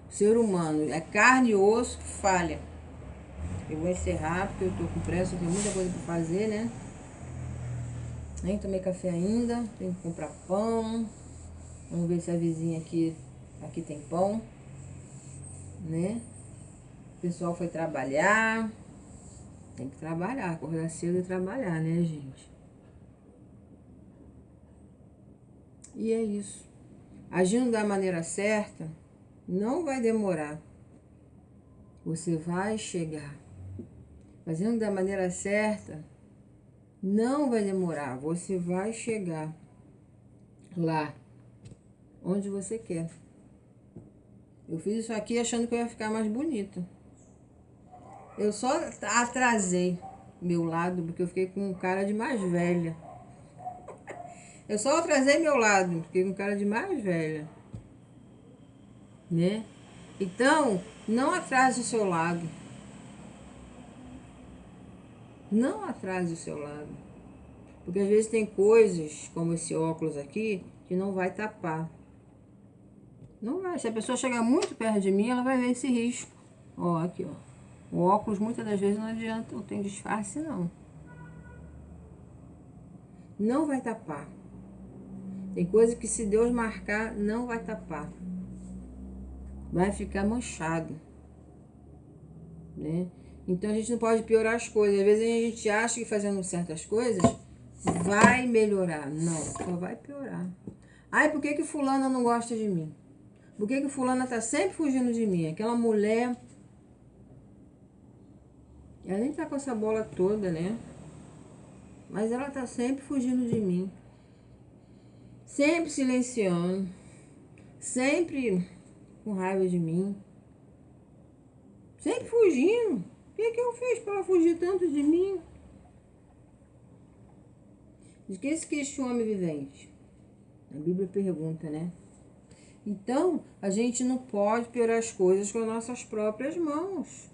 O ser humano é carne e osso que falha. Eu vou encerrar porque eu tô com pressa. Tem muita coisa para fazer, né? Nem tomei café ainda. Tenho que comprar pão. Vamos ver se a vizinha aqui tem pão, né? O pessoal foi trabalhar. Tem que trabalhar, acordar cedo e trabalhar, né, gente? E é isso. Agindo da maneira certa, não vai demorar. Você vai chegar. Fazendo da maneira certa, não vai demorar. Você vai chegar lá onde você quer. Eu fiz isso aqui achando que eu ia ficar mais bonita. Eu só atrasei meu lado, porque eu fiquei com cara de mais velha. Eu só atrasei meu lado, fiquei com cara de mais velha. Né? Então, não atrase o seu lado. Não atrase o seu lado. Porque às vezes tem coisas, como esse óculos aqui, que não vai tapar. Não vai. Se a pessoa chegar muito perto de mim, ela vai ver esse risco. Ó, aqui, ó. O óculos, muitas das vezes, não adianta, não tem disfarce, não. Não vai tapar. Tem coisa que, se Deus marcar, não vai tapar. Vai ficar manchado. Né? Então, a gente não pode piorar as coisas. Às vezes, a gente acha que fazendo certas coisas vai melhorar. Não, só vai piorar. Ai, por que fulana não gosta de mim? Por que fulana tá sempre fugindo de mim? Aquela mulher... Ela nem tá com essa bola toda, né? Mas ela tá sempre fugindo de mim. Sempre silenciando. Sempre com raiva de mim. Sempre fugindo. O que eu fiz para ela fugir tanto de mim? De que se queixa o homem vivente? A Bíblia pergunta, né? Então, a gente não pode piorar as coisas com as nossas próprias mãos.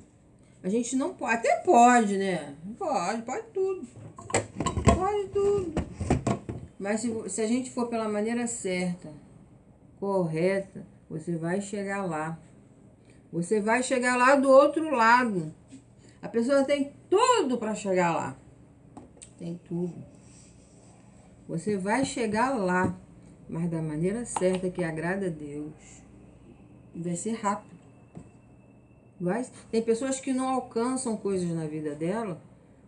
A gente não pode, até pode, né? Pode tudo. Pode tudo. Mas se a gente for pela maneira certa, correta, você vai chegar lá. Você vai chegar lá do outro lado. A pessoa tem tudo para chegar lá. Tem tudo. Você vai chegar lá, mas da maneira certa que agrada a Deus. Vai ser rápido. Tem pessoas que não alcançam coisas na vida dela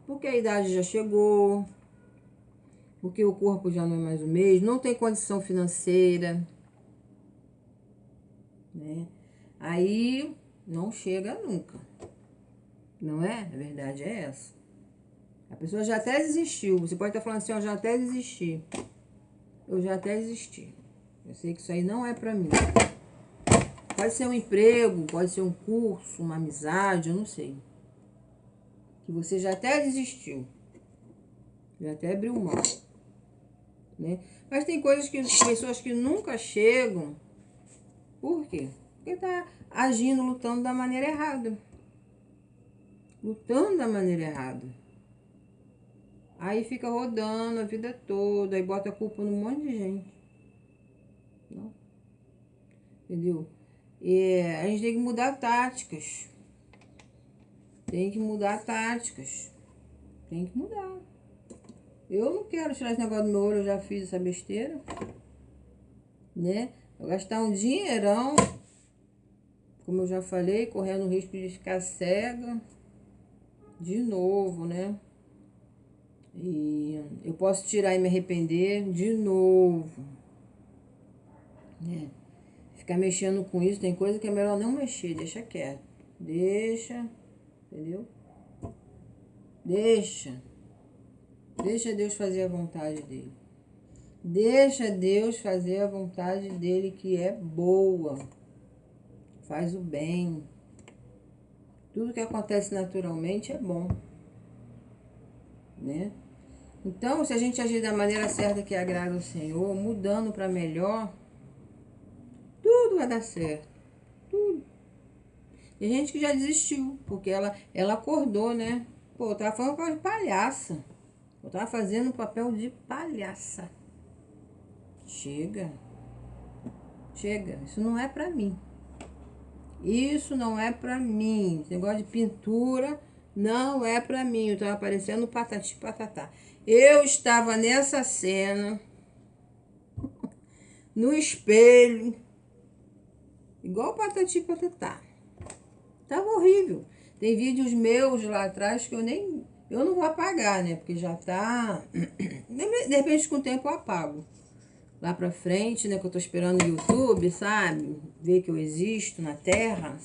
porque a idade já chegou, porque o corpo já não é mais o mesmo, não tem condição financeira, né? Aí não chega nunca, não é? A verdade é essa. A pessoa já até desistiu. Você pode estar falando assim, eu já até desisti. Eu já até desisti. Eu sei que isso aí não é pra mim. Pode ser um emprego, pode ser um curso, uma amizade, eu não sei. Que você já até desistiu. Já até abriu mão, né? Mas tem coisas que pessoas que nunca chegam. Por quê? Porque tá agindo, lutando da maneira errada. Lutando da maneira errada. Aí fica rodando a vida toda, aí bota a culpa num monte de gente. Não? Entendeu? E a gente tem que mudar táticas. Tem que mudar táticas. Tem que mudar. Eu não quero tirar esse negócio do meu olho, eu já fiz essa besteira. Né? Vou gastar um dinheirão, como eu já falei, correndo o risco de ficar cega. De novo, né? E eu posso tirar e me arrepender de novo. Né? Ficar mexendo com isso, tem coisa que é melhor não mexer, deixa quieto. Deixa, entendeu? Deixa. Deixa Deus fazer a vontade dele. Deixa Deus fazer a vontade dele, que é boa. Faz o bem. Tudo que acontece naturalmente é bom. Né? Então, se a gente agir da maneira certa que agrada ao Senhor, mudando para melhor, tudo vai dar certo. Tudo. Tem gente que já desistiu, porque ela acordou, né? Pô, eu tava falando papel de palhaça. Eu tava fazendo papel de palhaça. Chega. Chega. Isso não é pra mim. Isso não é pra mim. Esse negócio de pintura não é pra mim. Eu tava parecendo patati patatá. Eu estava nessa cena, no espelho, igual patati patatá. Tava horrível. Tem vídeos meus lá atrás que eu não vou apagar, né? Porque já tá... De repente, com o tempo, eu apago. Lá pra frente, né? Que eu tô esperando o YouTube, sabe? Ver que eu existo na Terra.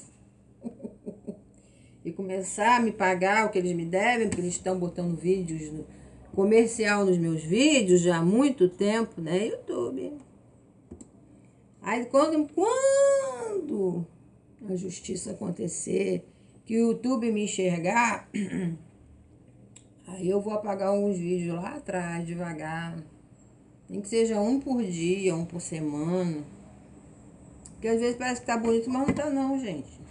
E começar a me pagar o que eles me devem, porque eles estão botando vídeos comercial nos meus vídeos já há muito tempo, né? YouTube. Aí quando a justiça acontecer, que o YouTube me enxergar, aí eu vou apagar alguns vídeos lá atrás, devagar. Nem que seja um por dia, um por semana. Porque às vezes parece que tá bonito, mas não tá não, gente.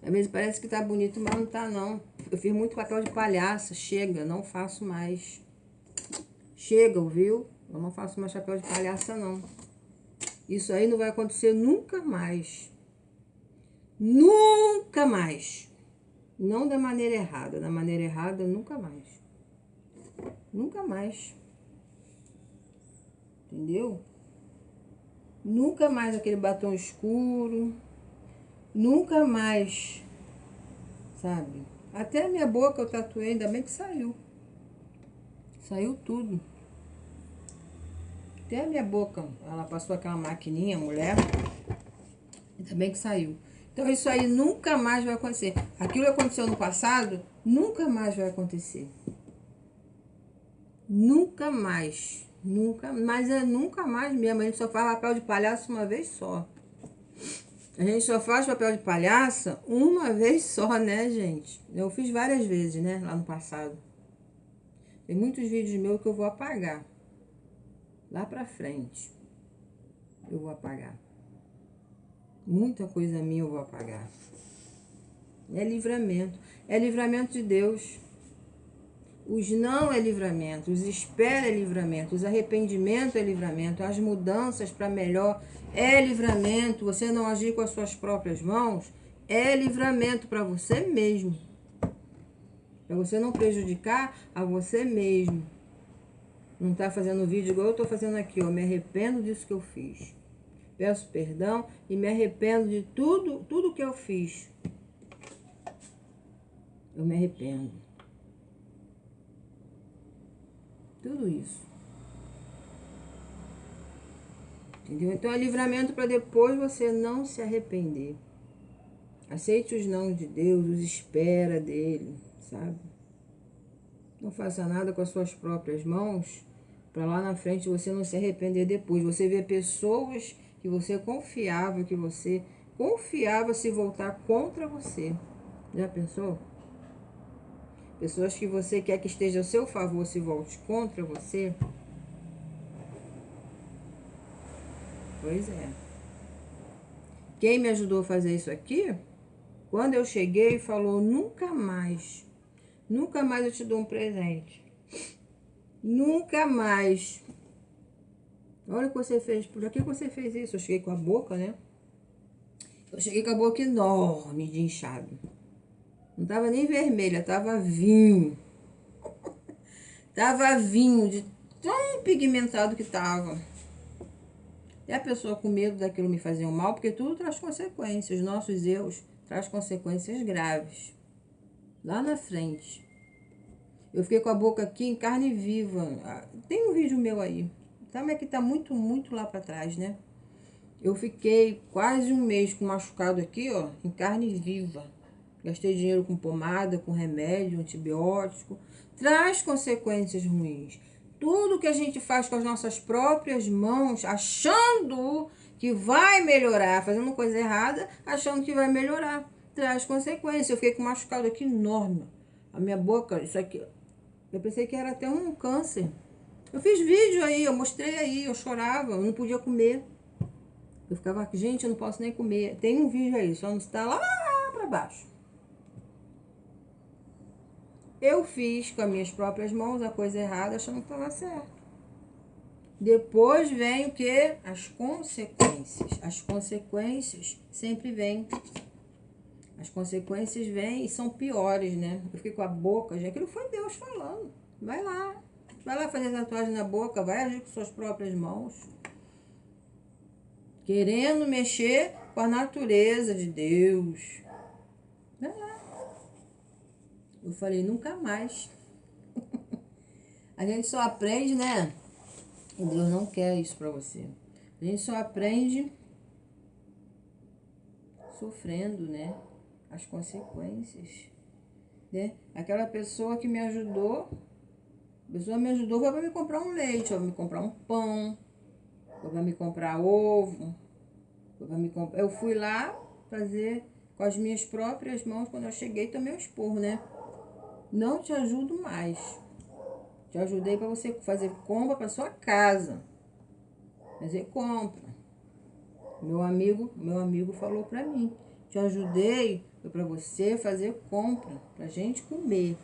Às vezes parece que tá bonito, mas não tá não. Eu fiz muito papel de palhaça. Chega, não faço mais. Chega, ouviu? Eu não faço mais chapéu de palhaça, não. Isso aí não vai acontecer nunca mais. Nunca mais. Não da maneira errada. Da maneira errada, nunca mais. Nunca mais. Entendeu? Nunca mais aquele batom escuro. Nunca mais. Sabe? Até a minha boca eu tatuei, ainda bem que saiu. Saiu tudo. Até a minha boca, ela passou aquela maquininha, mulher. Ainda bem que saiu. Então isso aí nunca mais vai acontecer. Aquilo que aconteceu no passado, nunca mais vai acontecer. Nunca mais. Nunca, mas é nunca mais mesmo. A gente só faz papel de palhaço uma vez só. A gente só faz papel de palhaça uma vez só, né, gente? Eu fiz várias vezes, né, lá no passado. Tem muitos vídeos meus que eu vou apagar. Lá pra frente. Eu vou apagar. Muita coisa minha eu vou apagar. É livramento. É livramento de Deus. Os não é livramento. Os espera é livramento. Os arrependimento é livramento. As mudanças para melhor é livramento. Você não agir com as suas próprias mãos é livramento para você mesmo. Para você não prejudicar a você mesmo. Não tá fazendo vídeo igual eu tô fazendo aqui, ó. Me arrependo disso que eu fiz. Peço perdão e me arrependo de tudo que eu fiz. Eu me arrependo. Tudo isso. Entendeu? Então é livramento para depois você não se arrepender. Aceite os não de Deus, os espera dele, sabe? Não faça nada com as suas próprias mãos, para lá na frente você não se arrepender depois. Você vê pessoas que você confiava se voltar contra você. Já pensou? Pessoas que você quer que esteja a seu favor se volte contra você. Pois é. Quem me ajudou a fazer isso aqui, quando eu cheguei, falou: nunca mais eu te dou um presente. Nunca mais. Olha o que você fez. Por que você fez isso? Eu cheguei com a boca, né? Eu cheguei com a boca enorme de inchado. Não tava nem vermelha, tava vinho. Tava vinho de tão pigmentado que tava. E a pessoa com medo daquilo me fazer um mal, porque tudo traz consequências. Os nossos erros traz consequências graves. Lá na frente. Eu fiquei com a boca aqui em carne viva. Tem um vídeo meu aí. Tá, mas que tá muito, muito lá pra trás, né? Eu fiquei quase um mês com machucado aqui, ó, em carne viva. Gastei dinheiro com pomada, com remédio, antibiótico. Traz consequências ruins. Tudo que a gente faz com as nossas próprias mãos, achando que vai melhorar, fazendo coisa errada, achando que vai melhorar, traz consequências. Eu fiquei com um machucado aqui enorme. A minha boca, isso aqui, eu pensei que era até um câncer. Eu fiz vídeo aí, eu mostrei aí, eu chorava, eu não podia comer. Eu ficava, gente, eu não posso nem comer. Tem um vídeo aí, só não está lá pra baixo. Eu fiz com as minhas próprias mãos a coisa errada, achando que estava certo. Depois vem o quê? As consequências. As consequências sempre vêm. As consequências vêm e são piores, né? Eu fiquei com a boca, já aquilo foi Deus falando. Vai lá. Vai lá fazer tatuagem na boca, vai agir com suas próprias mãos. Querendo mexer com a natureza de Deus. Vai lá. Eu falei, nunca mais. A gente só aprende, né? E Deus não quer isso pra você. A gente só aprende sofrendo, né? As consequências, né? Aquela pessoa que me ajudou, a pessoa me ajudou, vai me comprar um leite, vai me comprar um pão, vai me comprar ovo, vai me comprar... Eu fui lá fazer com as minhas próprias mãos, quando eu cheguei, tomei um esporro, né? Não te ajudo mais. Te ajudei para você fazer compra para sua casa. Fazer compra. Meu amigo falou para mim. Te ajudei para você fazer compra, pra gente comer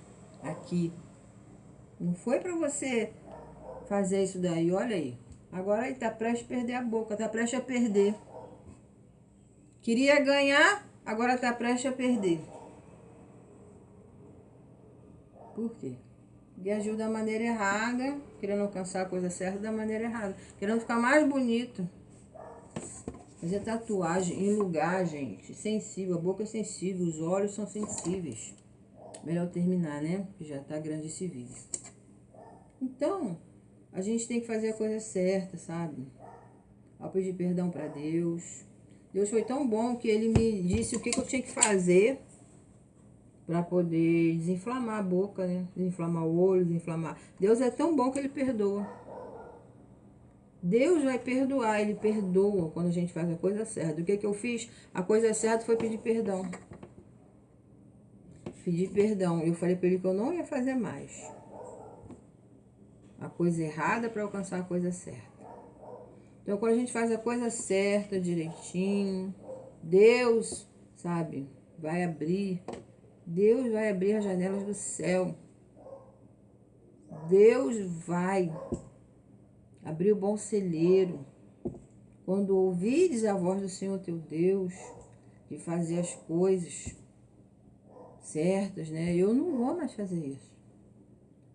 aqui. Não foi para você fazer isso daí, olha aí. Agora ele tá prestes a perder a boca, tá prestes a perder. Queria ganhar, agora tá prestes a perder. Por quê? Porque agiu da maneira errada, querendo alcançar a coisa certa da maneira errada. Querendo ficar mais bonito. Fazer tatuagem em lugar, gente, sensível. A boca é sensível, os olhos são sensíveis. Melhor terminar, né? Porque já tá grande esse vídeo. Então, a gente tem que fazer a coisa certa, sabe? Ao pedir perdão para Deus. Deus foi tão bom que ele me disse o que eu tinha que fazer para poder desinflamar a boca, né? Desinflamar o olho, desinflamar. Deus é tão bom que ele perdoa. Deus vai perdoar, ele perdoa quando a gente faz a coisa certa. O que eu fiz? A coisa certa foi pedir perdão. Pedir perdão. Eu falei para ele que eu não ia fazer mais a coisa errada para alcançar a coisa certa. Então, quando a gente faz a coisa certa, direitinho, Deus, sabe, vai abrir. Deus vai abrir as janelas do céu. Deus vai abrir o bom celeiro. Quando ouvires a voz do Senhor teu Deus, de fazer as coisas certas, né? Eu não vou mais fazer isso.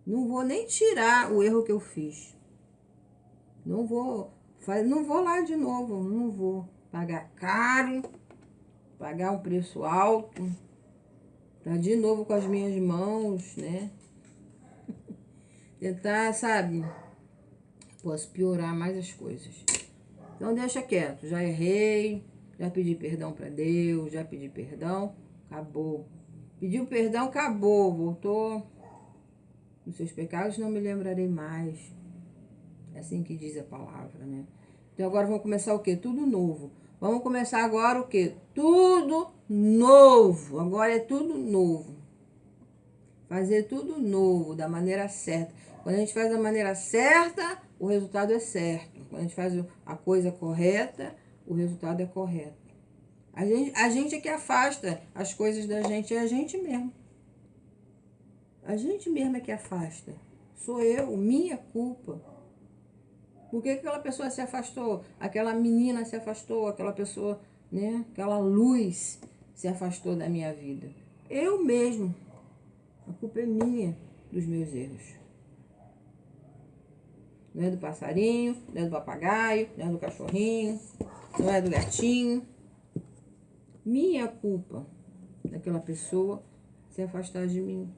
Não vou nem tirar o erro que eu fiz. Não vou lá de novo, não vou pagar caro, pagar um preço alto, para de novo com as minhas mãos, né? tentar, sabe, posso piorar mais as coisas. Então deixa quieto, já errei, já pedi perdão para Deus, já pedi perdão, acabou. Pediu perdão, acabou, voltou. Dos seus pecados não me lembrarei mais. É assim que diz a palavra, né? Então agora vamos começar o quê? Tudo novo. Vamos começar agora o quê? Tudo novo. Agora é tudo novo. Fazer tudo novo, da maneira certa. Quando a gente faz da maneira certa, o resultado é certo. Quando a gente faz a coisa correta, o resultado é correto. A gente é que afasta as coisas da gente, é a gente mesmo. A gente mesmo é que afasta. Sou eu, minha culpa. Por que aquela pessoa se afastou? Aquela menina se afastou, aquela pessoa, né? Aquela luz se afastou da minha vida. Eu mesmo. A culpa é minha dos meus erros. Não é do passarinho, não é do papagaio, não é do cachorrinho, não é do gatinho. Minha culpa daquela pessoa se afastar de mim.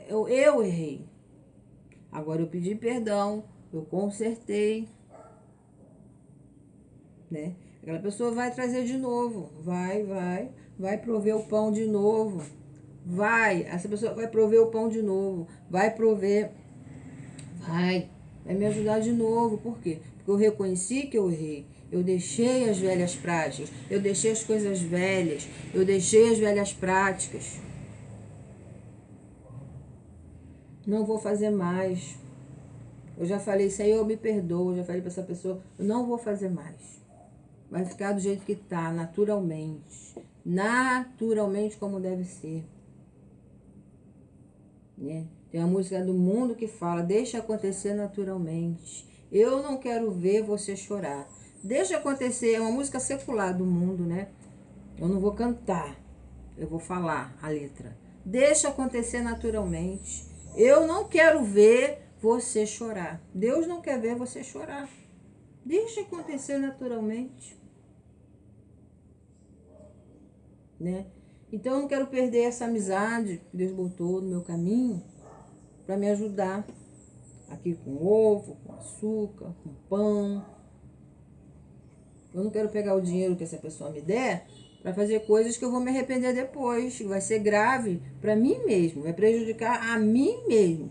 Eu errei. Agora eu pedi perdão, eu consertei, né? Aquela pessoa vai trazer de novo, vai prover o pão de novo. Essa pessoa vai prover o pão de novo, vai me ajudar de novo. Por quê? Porque eu reconheci que eu errei. Eu deixei as velhas práticas, eu deixei as coisas velhas, eu deixei as velhas práticas. Não vou fazer mais. Eu já falei, Senhor, me perdoa. Eu já falei para essa pessoa, eu não vou fazer mais. Vai ficar do jeito que tá, naturalmente. Naturalmente como deve ser. Né? Tem a música do mundo que fala, deixa acontecer naturalmente. Eu não quero ver você chorar. Deixa acontecer, é uma música secular do mundo, né? Eu não vou cantar, eu vou falar a letra. Deixa acontecer naturalmente. Eu não quero ver você chorar. Deus não quer ver você chorar. Deixa acontecer naturalmente. Né? Então eu não quero perder essa amizade que Deus botou no meu caminho para me ajudar. Aqui com ovo, com açúcar, com pão. Eu não quero pegar o dinheiro que essa pessoa me der para fazer coisas que eu vou me arrepender depois. Vai ser grave para mim mesmo. Vai prejudicar a mim mesmo.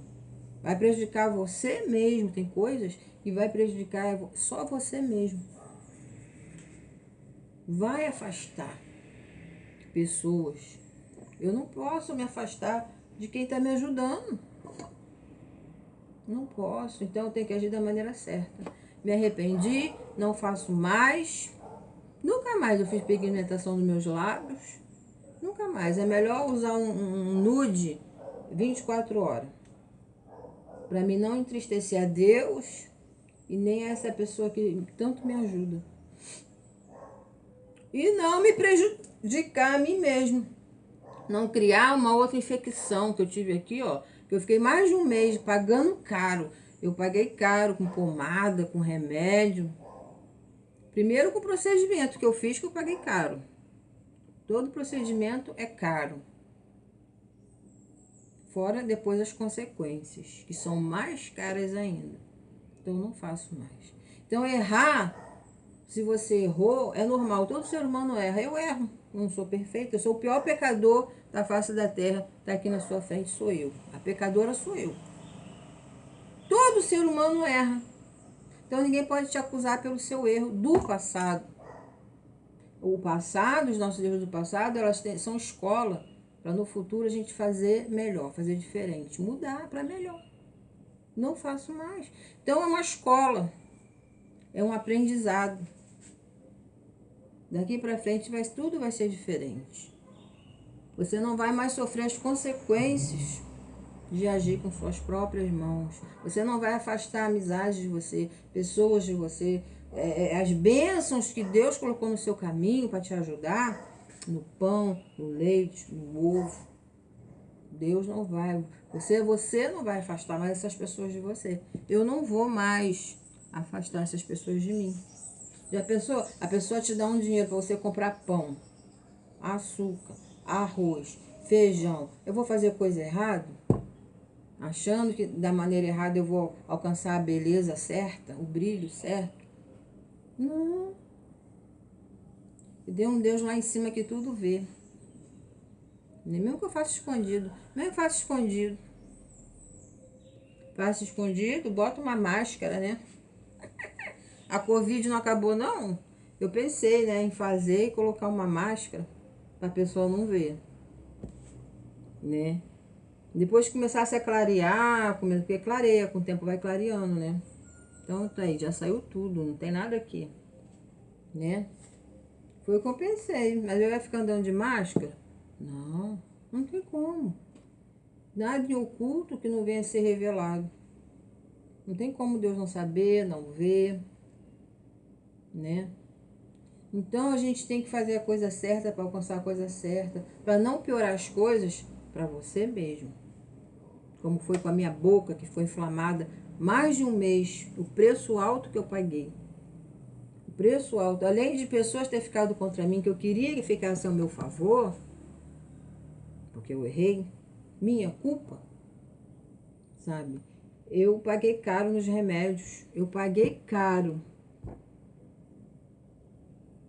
Vai prejudicar você mesmo. Tem coisas que vai prejudicar só você mesmo. Vai afastar pessoas. Eu não posso me afastar de quem está me ajudando. Não posso. Então eu tenho que agir da maneira certa. Me arrependi, não faço mais. Nunca mais eu fiz pigmentação dos meus lábios. Nunca mais. É melhor usar um nude 24 horas. Para mim não entristecer a Deus e nem a essa pessoa que tanto me ajuda. E não me prejudicar a mim mesmo. Não criar uma outra infecção que eu tive aqui, ó. Que eu fiquei mais de um mês pagando caro. Eu paguei caro com pomada, com remédio. Primeiro com o procedimento que eu fiz, que eu paguei caro. Todo procedimento é caro. Fora depois as consequências, que são mais caras ainda. Então não faço mais. Então errar, se você errou, é normal. Todo ser humano erra. Eu erro. Não sou perfeita. Eu sou o pior pecador da face da terra. Está aqui na sua frente, sou eu. A pecadora sou eu. Todo ser humano erra. Então ninguém pode te acusar pelo seu erro do passado. O passado, os nossos erros do passado, são escola para no futuro a gente fazer melhor, fazer diferente, mudar para melhor. Não faço mais. Então é uma escola, é um aprendizado. Daqui para frente tudo vai ser diferente. Você não vai mais sofrer as consequências de agir com suas próprias mãos. Você não vai afastar amizades de você, pessoas de você, as bênçãos que Deus colocou no seu caminho para te ajudar, no pão, no leite, no ovo. Deus não vai, você não vai afastar mais essas pessoas de você. Eu não vou mais afastar essas pessoas de mim. Já pensou? A pessoa te dá um dinheiro para você comprar pão, açúcar, arroz, feijão. Eu vou fazer coisa errada? achando que da maneira errada eu vou alcançar a beleza certa, o brilho certo. Não. Tem um Deus lá em cima que tudo vê. Nem mesmo que eu faça escondido. Mesmo que eu faça escondido. Faça escondido, bota uma máscara, né? A Covid não acabou, não. Eu pensei, né, em fazer e colocar uma máscara para a pessoa não ver, né? Depois que começasse a clarear, porque clareia, com o tempo vai clareando, né? Então tá aí, já saiu tudo, não tem nada aqui, né? Foi o que eu pensei, mas eu ia ficar andando de máscara? Não, não tem como. Nada de oculto que não venha a ser revelado. Não tem como Deus não saber, não ver, né? Então a gente tem que fazer a coisa certa para alcançar a coisa certa, para não piorar as coisas para você mesmo. Como foi com a minha boca, que foi inflamada mais de um mês, o preço alto que eu paguei. O preço alto, além de pessoas ter ficado contra mim, que eu queria que ficasse ao meu favor, porque eu errei, minha culpa, sabe? Eu paguei caro nos remédios, eu paguei caro.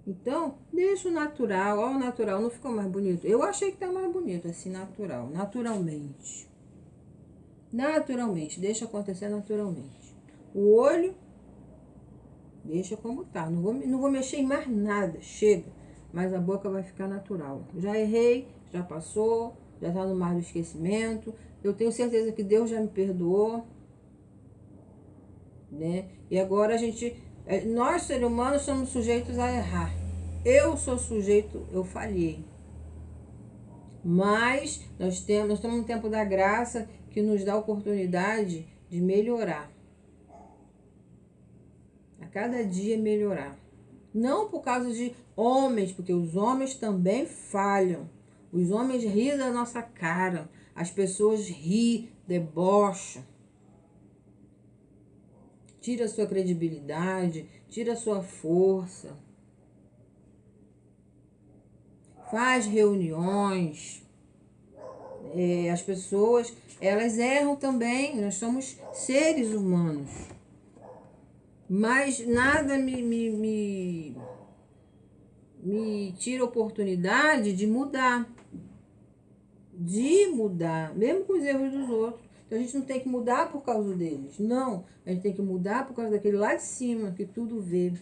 Então, deixa o natural, ó, o natural não ficou mais bonito. Eu achei que tá mais bonito, assim, natural, naturalmente. Naturalmente, deixa acontecer naturalmente. O olho, deixa como tá, não vou mexer em mais nada, chega. Mas a boca vai ficar natural. Já errei, já passou, já tá no mar do esquecimento. Eu tenho certeza que Deus já me perdoou, né? E agora nós seres humanos somos sujeitos a errar. Eu sou sujeito, eu falhei. Mas nós estamos num tempo da graça que nos dá a oportunidade de melhorar. A cada dia melhorar. Não por causa de homens, porque os homens também falham. Os homens riem da nossa cara. As pessoas riem, debocham. Tira a sua credibilidade, tira a sua força. Faz reuniões. As pessoas, elas erram também. Nós somos seres humanos. Mas nada me tira a oportunidade de mudar. De mudar, mesmo com os erros dos outros. Então a gente não tem que mudar por causa deles. Não, a gente tem que mudar por causa daquele lá de cima, que tudo vê.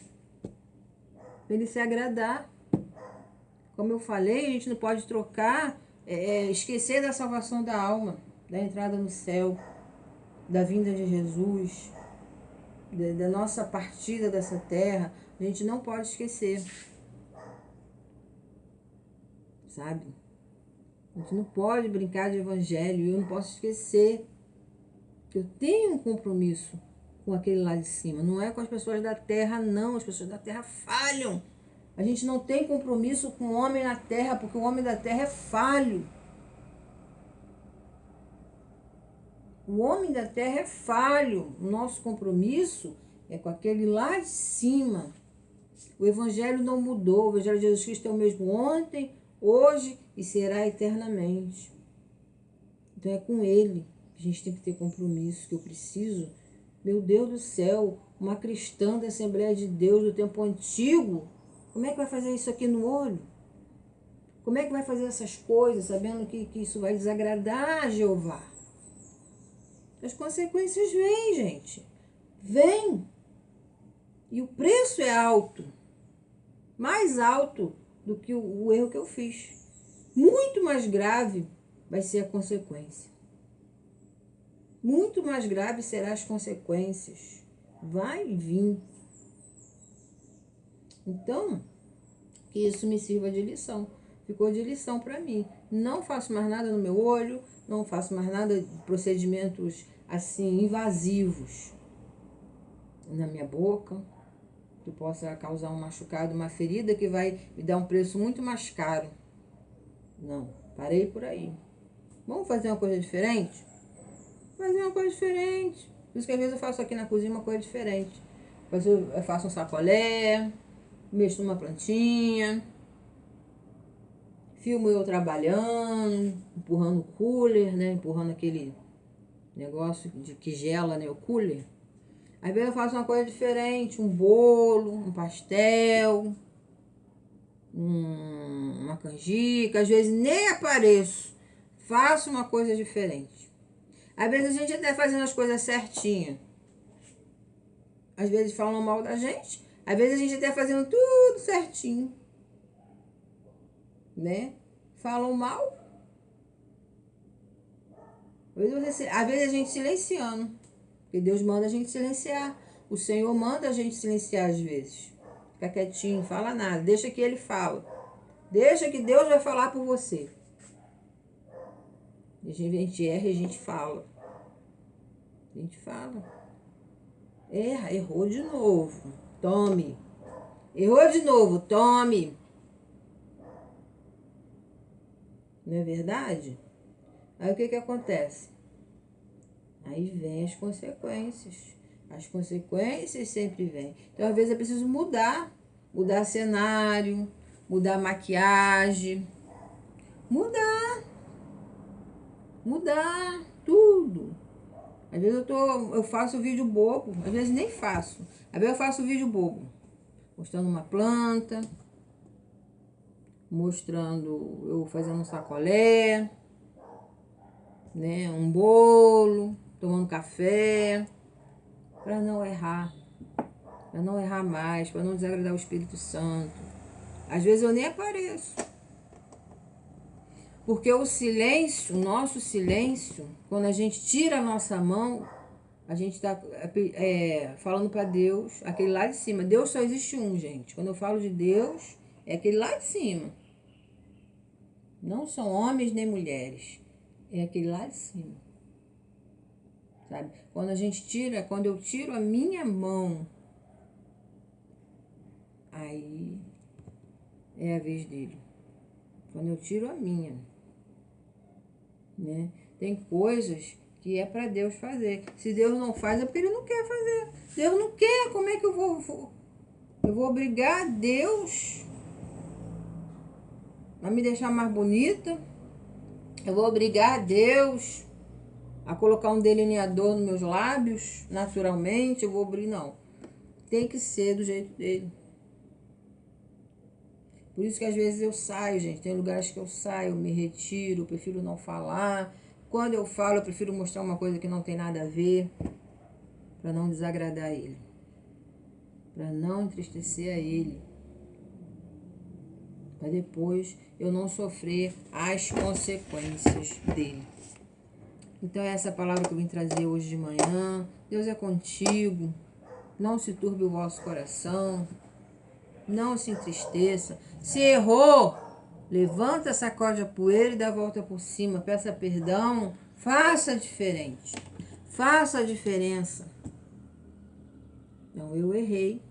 Pra ele se agradar. Como eu falei, a gente não pode trocar, esquecer da salvação da alma, da entrada no céu, da vinda de Jesus, da nossa partida dessa terra. A gente não pode esquecer. Sabe? A gente não pode brincar de evangelho. Eu não posso esquecer que eu tenho um compromisso com aquele lá de cima. Não é com as pessoas da terra, não. As pessoas da terra falham. A gente não tem compromisso com o homem na terra, porque o homem da terra é falho. O homem da terra é falho. O nosso compromisso é com aquele lá de cima. O evangelho não mudou. O evangelho de Jesus Cristo é o mesmo ontem, hoje e será eternamente. Então é com ele que a gente tem que ter compromisso, que eu preciso. Meu Deus do céu, uma cristã da Assembleia de Deus do tempo antigo, como é que vai fazer isso aqui no olho? Como é que vai fazer essas coisas, sabendo que isso vai desagradar a Jeová? As consequências vêm, gente. Vêm. E o preço é alto. Mais alto do que o erro que eu fiz. Muito mais grave vai ser a consequência. Muito mais grave serão as consequências. Vai vir. Então, que isso me sirva de lição. Ficou de lição para mim. Não faço mais nada no meu olho, não faço mais nada de procedimentos assim invasivos na minha boca, que possa causar um machucado, uma ferida que vai me dar um preço muito mais caro. Não, parei por aí. Vamos fazer uma coisa diferente? Fazer uma coisa diferente. Por isso que às vezes eu faço aqui na cozinha uma coisa diferente. Eu faço um sacolé, mexo numa plantinha, filmo eu trabalhando, empurrando o cooler, né? Empurrando aquele negócio de que gela, né? O cooler. Às vezes eu faço uma coisa diferente, um bolo, um pastel, uma canjica. Às vezes nem apareço, faço uma coisa diferente. Às vezes a gente até fazendo as coisas certinhas. Às vezes falam mal da gente, às vezes a gente até fazendo tudo certinho, né? Falam mal. Às vezes a gente silenciando, porque Deus manda a gente silenciar. O Senhor manda a gente silenciar às vezes. Fica quietinho, fala nada, deixa que Ele fala. Deixa que Deus vai falar por você. A gente erra e a gente fala. A gente fala. Erra, errou de novo. Tome. Errou de novo, tome. Não é verdade? Aí o que acontece? Aí vem as consequências. As consequências sempre vêm. Então, às vezes, é preciso mudar. Mudar cenário, mudar maquiagem. Mudar tudo. Às vezes eu faço vídeo bobo, às vezes nem faço. Às vezes eu faço vídeo bobo. Mostrando uma planta, mostrando eu fazendo um sacolé, né, um bolo, tomando café, para não errar mais, para não desagradar o Espírito Santo. Às vezes eu nem apareço. Porque o silêncio, o nosso silêncio, quando a gente tira a nossa mão, a gente está falando para Deus, aquele lá de cima. Deus só existe um, gente. Quando eu falo de Deus, é aquele lá de cima. Não são homens nem mulheres. É aquele lá de cima. Sabe? Quando eu tiro a minha mão, aí é a vez dele. Quando eu tiro a minha, né? Tem coisas que é para Deus fazer. Se Deus não faz, é porque Ele não quer fazer. Deus não quer, como é que eu vou obrigar Deus a me deixar mais bonita? Eu vou obrigar Deus a colocar um delineador nos meus lábios, naturalmente? Eu vou abrir, não. Tem que ser do jeito dele. Por isso que às vezes eu saio, gente. Tem lugares que eu saio, eu me retiro, eu prefiro não falar. Quando eu falo, eu prefiro mostrar uma coisa que não tem nada a ver, para não desagradar ele, para não entristecer a ele, para depois eu não sofrer as consequências dele. Então é essa palavra que eu vim trazer hoje de manhã. Deus é contigo. Não se turbe o vosso coração. Não se entristeça. Se errou, levanta, sacode a poeira e dá a volta por cima. Peça perdão. Faça diferente. Faça a diferença. Então, eu errei.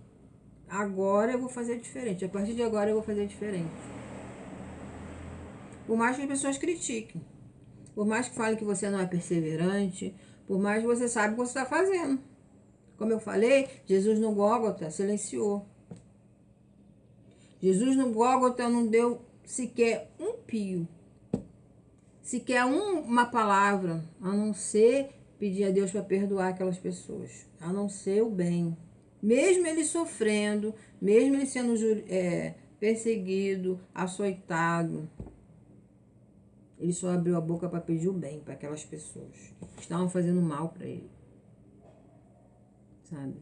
Agora eu vou fazer diferente. A partir de agora eu vou fazer diferente. Por mais que as pessoas critiquem. Por mais que falem que você não é perseverante. Por mais que você sabe o que você está fazendo. Como eu falei, Jesus no Gólgota silenciou. Jesus no Gólgota não deu sequer um pio. Sequer uma palavra. A não ser pedir a Deus para perdoar aquelas pessoas. A não ser o bem. Mesmo ele sofrendo, mesmo ele sendo perseguido, açoitado, ele só abriu a boca para pedir o bem para aquelas pessoas que estavam fazendo mal para ele. Sabe?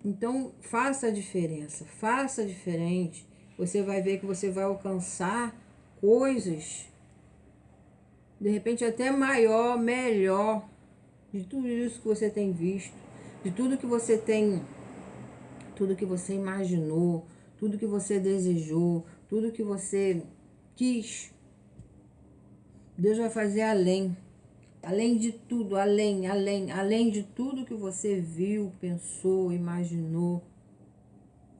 Então, faça a diferença, faça diferente. Você vai ver que você vai alcançar coisas, de repente até maior, melhor, de tudo isso que você tem visto, de tudo que você tem, tudo que você imaginou, tudo que você desejou, tudo que você quis. Deus vai fazer além de tudo, além de tudo que você viu, pensou, imaginou.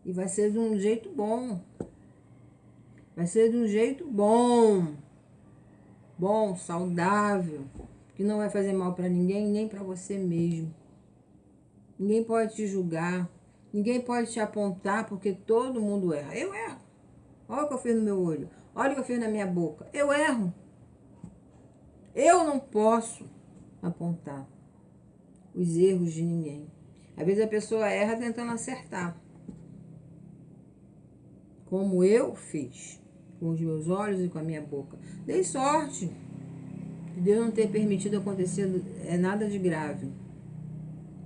E vai ser de um jeito bom. Vai ser de um jeito bom, saudável, que não vai fazer mal para ninguém, nem para você mesmo. Ninguém pode te julgar, ninguém pode te apontar, porque todo mundo erra. Eu erro. Olha o que eu fiz no meu olho, olha o que eu fiz na minha boca. Eu erro. Eu não posso apontar os erros de ninguém. Às vezes a pessoa erra tentando acertar. Como eu fiz, com os meus olhos e com a minha boca. Dei sorte de Deus não ter permitido acontecer nada de grave.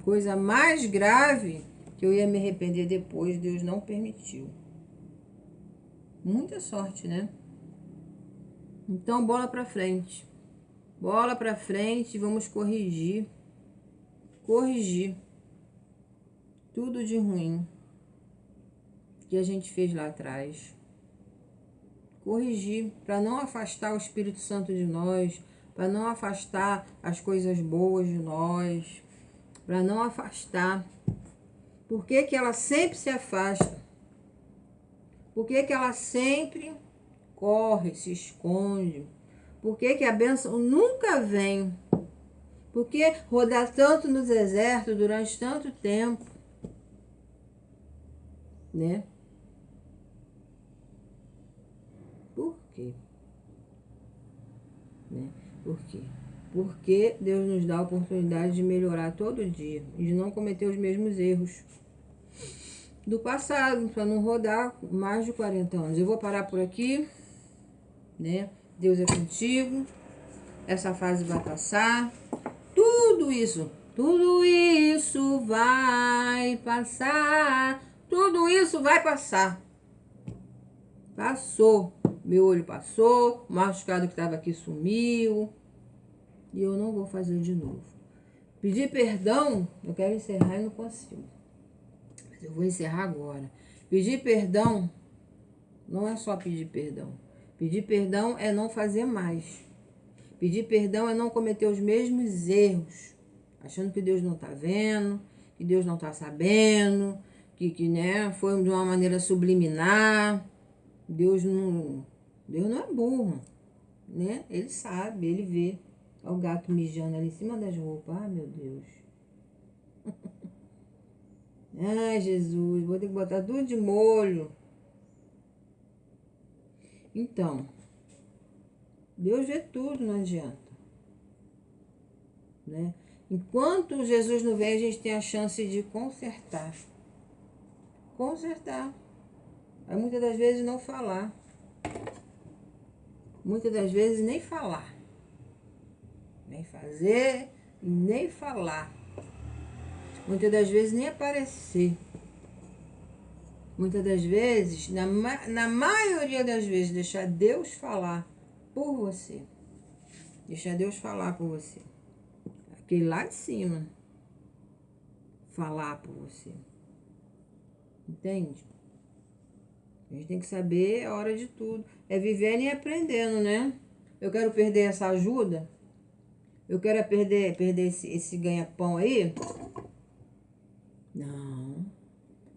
Coisa mais grave que eu ia me arrepender depois, Deus não permitiu. Muita sorte, né? Então, bola pra frente. Bola pra frente, vamos corrigir. Corrigir tudo de ruim que a gente fez lá atrás. Corrigir para não afastar o Espírito Santo de nós, para não afastar as coisas boas de nós, para não afastar. Por que que ela sempre se afasta? Por que que ela sempre corre, se esconde? Por que que a bênção nunca vem? Por que rodar tanto no deserto durante tanto tempo? Né? Por quê? Né? Por quê? Porque Deus nos dá a oportunidade de melhorar todo dia e de não cometer os mesmos erros do passado, para não rodar mais de 40 anos. Eu vou parar por aqui, né? Deus é contigo. Essa fase vai passar. Tudo isso vai passar. Tudo isso vai passar. Passou. Meu olho passou. O machucado que estava aqui sumiu. E eu não vou fazer de novo. Pedir perdão, eu quero encerrar e não consigo. Mas eu vou encerrar agora. Pedir perdão não é só pedir perdão. Pedir perdão é não fazer mais. Pedir perdão é não cometer os mesmos erros, achando que Deus não está vendo, que Deus não está sabendo, né, foi de uma maneira subliminar. Deus não é burro, né? Ele sabe, ele vê. Olha o gato mijando ali em cima das roupas. Ah, meu Deus. Ai, Jesus, vou ter que botar tudo de molho. Então, Deus vê tudo, não adianta. Né? Enquanto Jesus não vem, a gente tem a chance de consertar. Consertar. Aí muitas das vezes não falar. Muitas das vezes nem falar. Nem fazer e nem falar. Muitas das vezes nem aparecer. Muitas das vezes, na maioria das vezes, deixar Deus falar por você. Deixar Deus falar por você. Aquele lá de cima. Falar por você. Entende? A gente tem que saber a hora de tudo. É vivendo e aprendendo, né? Eu quero perder essa ajuda. Eu quero perder esse ganha-pão aí. Não.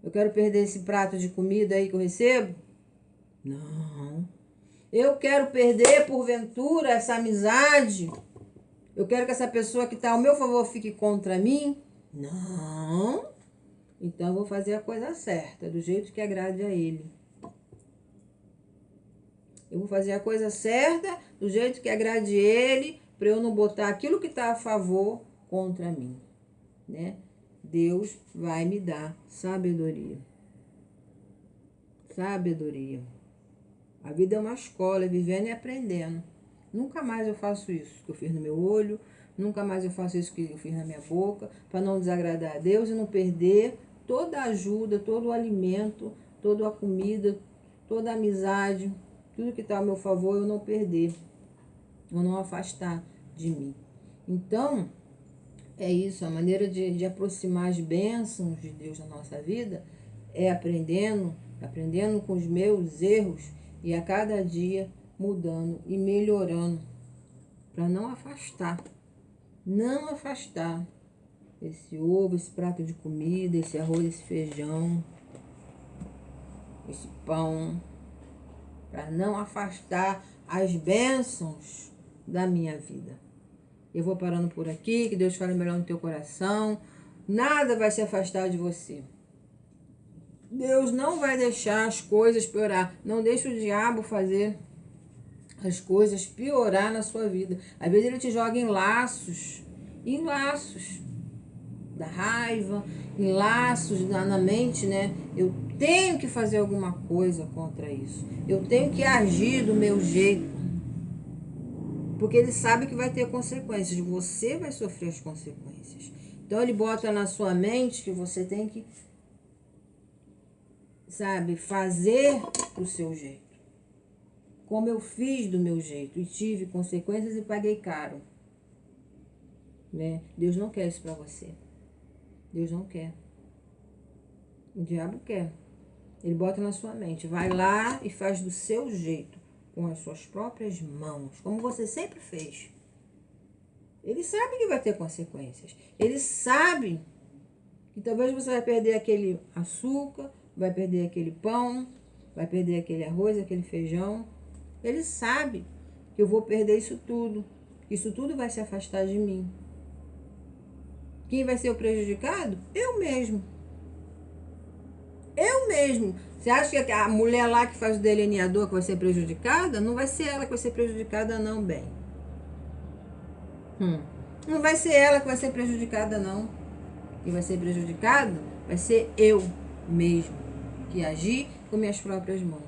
Eu quero perder esse prato de comida aí que eu recebo. Não. Eu quero perder, porventura, essa amizade. Eu quero que essa pessoa que está ao meu favor fique contra mim. Não. Então eu vou fazer a coisa certa, do jeito que agrade a ele. Eu vou fazer a coisa certa, do jeito que agrade ele, para eu não botar aquilo que está a favor contra mim, né? Deus vai me dar sabedoria. Sabedoria. A vida é uma escola, é vivendo e aprendendo. Nunca mais eu faço isso que eu fiz no meu olho, nunca mais eu faço isso que eu fiz na minha boca, para não desagradar a Deus e não perder toda a ajuda, todo o alimento, toda a comida, toda a amizade, tudo que está ao meu favor, eu não perder, eu não afastar de mim. Então, é isso, a maneira de aproximar as bênçãos de Deus na nossa vida é aprendendo com os meus erros e a cada dia mudando e melhorando para não afastar esse ovo, esse prato de comida, esse arroz, esse feijão, esse pão, para não afastar as bênçãos da minha vida. Eu vou parando por aqui, que Deus fale melhor no teu coração. Nada vai se afastar de você. Deus não vai deixar as coisas piorar. Não deixa o diabo fazer as coisas piorar na sua vida. Às vezes ele te joga em laços em laços da raiva, em laços na mente, né? Eu tenho que fazer alguma coisa contra isso. Eu tenho que agir do meu jeito. Porque ele sabe que vai ter consequências. Você vai sofrer as consequências. Então ele bota na sua mente que você tem que, sabe, fazer do seu jeito. Como eu fiz do meu jeito e tive consequências e paguei caro. Né? Deus não quer isso para você. Deus não quer. O diabo quer. Ele bota na sua mente. Vai lá e faz do seu jeito, com as suas próprias mãos, como você sempre fez. Ele sabe que vai ter consequências. Ele sabe que talvez você vai perder aquele açúcar, vai perder aquele pão, vai perder aquele arroz, aquele feijão. Ele sabe que eu vou perder isso tudo. Isso tudo vai se afastar de mim. Quem vai ser o prejudicado? Eu mesmo. Eu mesmo. Você acha que a mulher lá que faz o delineador que vai ser prejudicada? Não vai ser ela que vai ser prejudicada, não, bem. Não vai ser ela que vai ser prejudicada, não. Quem vai ser prejudicado vai ser eu mesmo, que agi com minhas próprias mãos.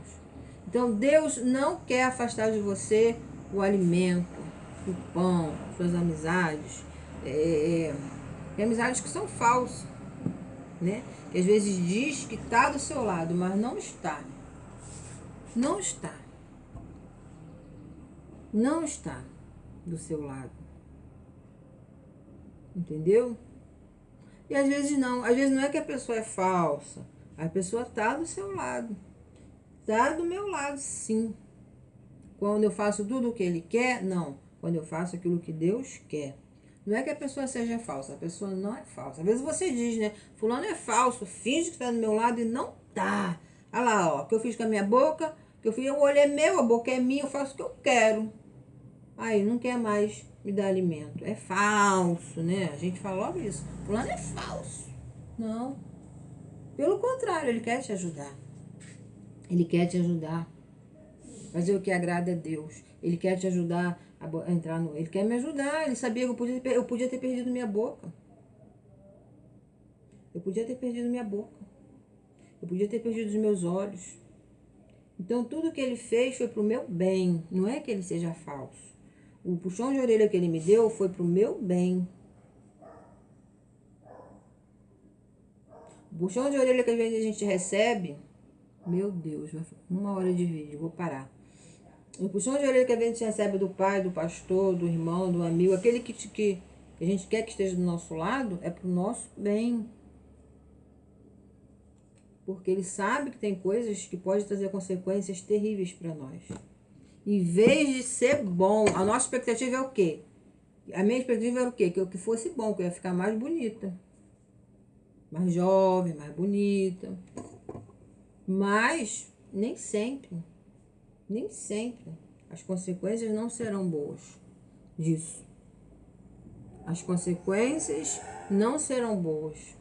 Então, Deus não quer afastar de você o alimento, o pão, suas amizades. Tem amizades que são falsas, né? Que às vezes diz que está do seu lado, mas não está. Não está. Não está do seu lado. Entendeu? E às vezes não. Às vezes não é que a pessoa é falsa. A pessoa está do seu lado. Está do meu lado, sim. Quando eu faço tudo o que ele quer, não. Quando eu faço aquilo que Deus quer. Não é que a pessoa seja falsa. A pessoa não é falsa. Às vezes você diz, né? Fulano é falso. Finge que está do meu lado e não tá. Olha lá, ó. O que eu fiz com a minha boca. O que eu fiz, o olho é meu, a boca é minha. Eu faço o que eu quero. Aí não quer mais me dar alimento. É falso, né? A gente fala logo isso. Fulano é falso. Não. Pelo contrário, ele quer te ajudar. Ele quer te ajudar. Fazer o que agrada a Deus. Ele quer te ajudar a entrar no... Ele quer me ajudar. Ele sabia que eu podia ter perdido minha boca. Eu podia ter perdido minha boca. Eu podia ter perdido os meus olhos. Então, tudo que ele fez foi para o meu bem. Não é que ele seja falso. O puxão de orelha que ele me deu foi para o meu bem. O puxão de orelha que às vezes a gente recebe... Meu Deus, 1 hora de vídeo, vou parar. O puxão de orelha que a gente recebe do pai, do pastor, do irmão, do amigo, aquele que a gente quer que esteja do nosso lado, é para o nosso bem. Porque ele sabe que tem coisas que podem trazer consequências terríveis para nós. Em vez de ser bom, a nossa expectativa é o quê? A minha expectativa era o quê? Que eu que fosse bom, que eu ia ficar mais bonita. Mais jovem, mais bonita. Mas, nem sempre. Nem sempre. As consequências não serão boas disso. As consequências não serão boas.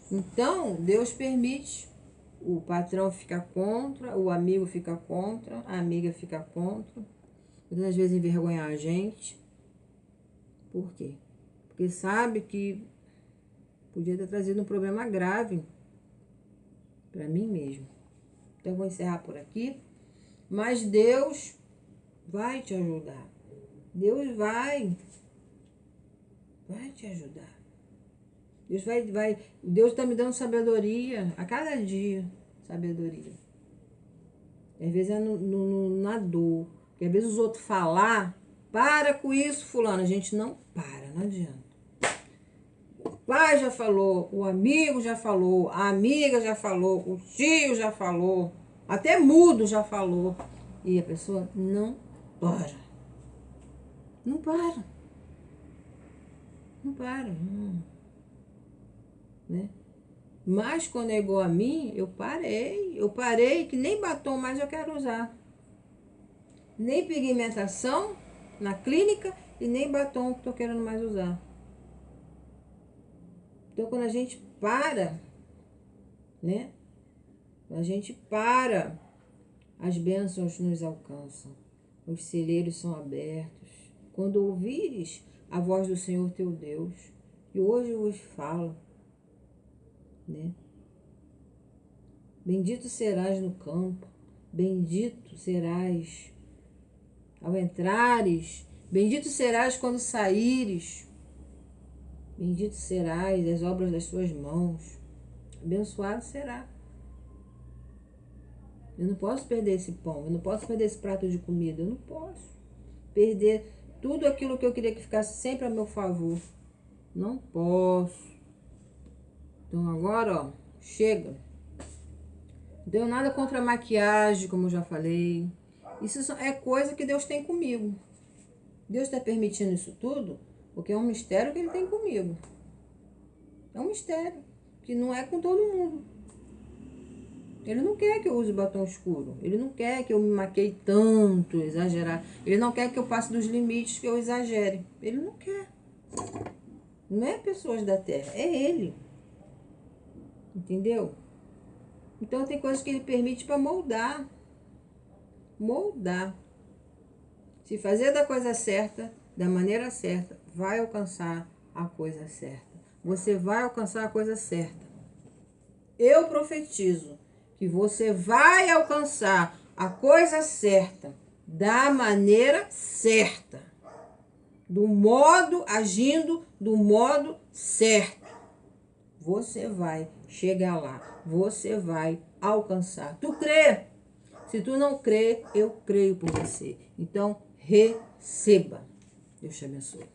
Então, Deus permite. O patrão fica contra, o amigo fica contra, a amiga fica contra. Muitas vezes envergonhar a gente. Por quê? Porque sabe que podia ter trazido um problema grave para mim mesmo. Então, eu vou encerrar por aqui. Mas Deus vai te ajudar. Deus vai te ajudar. Deus está me dando sabedoria a cada dia. Sabedoria. Às vezes é na dor. Porque às vezes os outros falar, para com isso, fulano. A gente não para, não adianta. O pai já falou, o amigo já falou, a amiga já falou, o tio já falou, até mudo já falou. E a pessoa não para. Não para. Não para. Né? Mas quando é igual a mim, eu parei. Eu parei que nem batom mais eu quero usar. Nem pigmentação na clínica e nem batom que estou querendo mais usar. Então, quando a gente para, né? Quando a gente para, as bênçãos nos alcançam. Os celeiros são abertos. quando ouvires a voz do Senhor teu Deus, que hoje vos fala, né? Bendito serás no campo, bendito serás ao entrares, bendito serás quando saíres, bendito serás as obras das suas mãos, abençoado será. Eu não posso perder esse pão, eu não posso perder esse prato de comida, eu não posso perder tudo aquilo que eu queria que ficasse sempre a meu favor. Não posso. Então agora, ó, chega. Não tenho nada contra a maquiagem, como eu já falei. Isso é coisa que Deus tem comigo. Deus está permitindo isso tudo porque é um mistério que Ele tem comigo. É um mistério que não é com todo mundo. Ele não quer que eu use batom escuro. Ele não quer que eu me maqueie tanto, exagerar. Ele não quer que eu passe dos limites, que eu exagere. Ele não quer. Não é pessoas da terra, é Ele. Entendeu? Então tem coisas que Ele permite para moldar. Moldar. Se fazer da coisa certa, da maneira certa, vai alcançar a coisa certa. Você vai alcançar a coisa certa. Eu profetizo que você vai alcançar a coisa certa, da maneira certa, do modo, agindo do modo certo. Você vai chegar lá, você vai alcançar. Tu crê? Se tu não crê, eu creio por você. Então, receba. Deus te abençoe.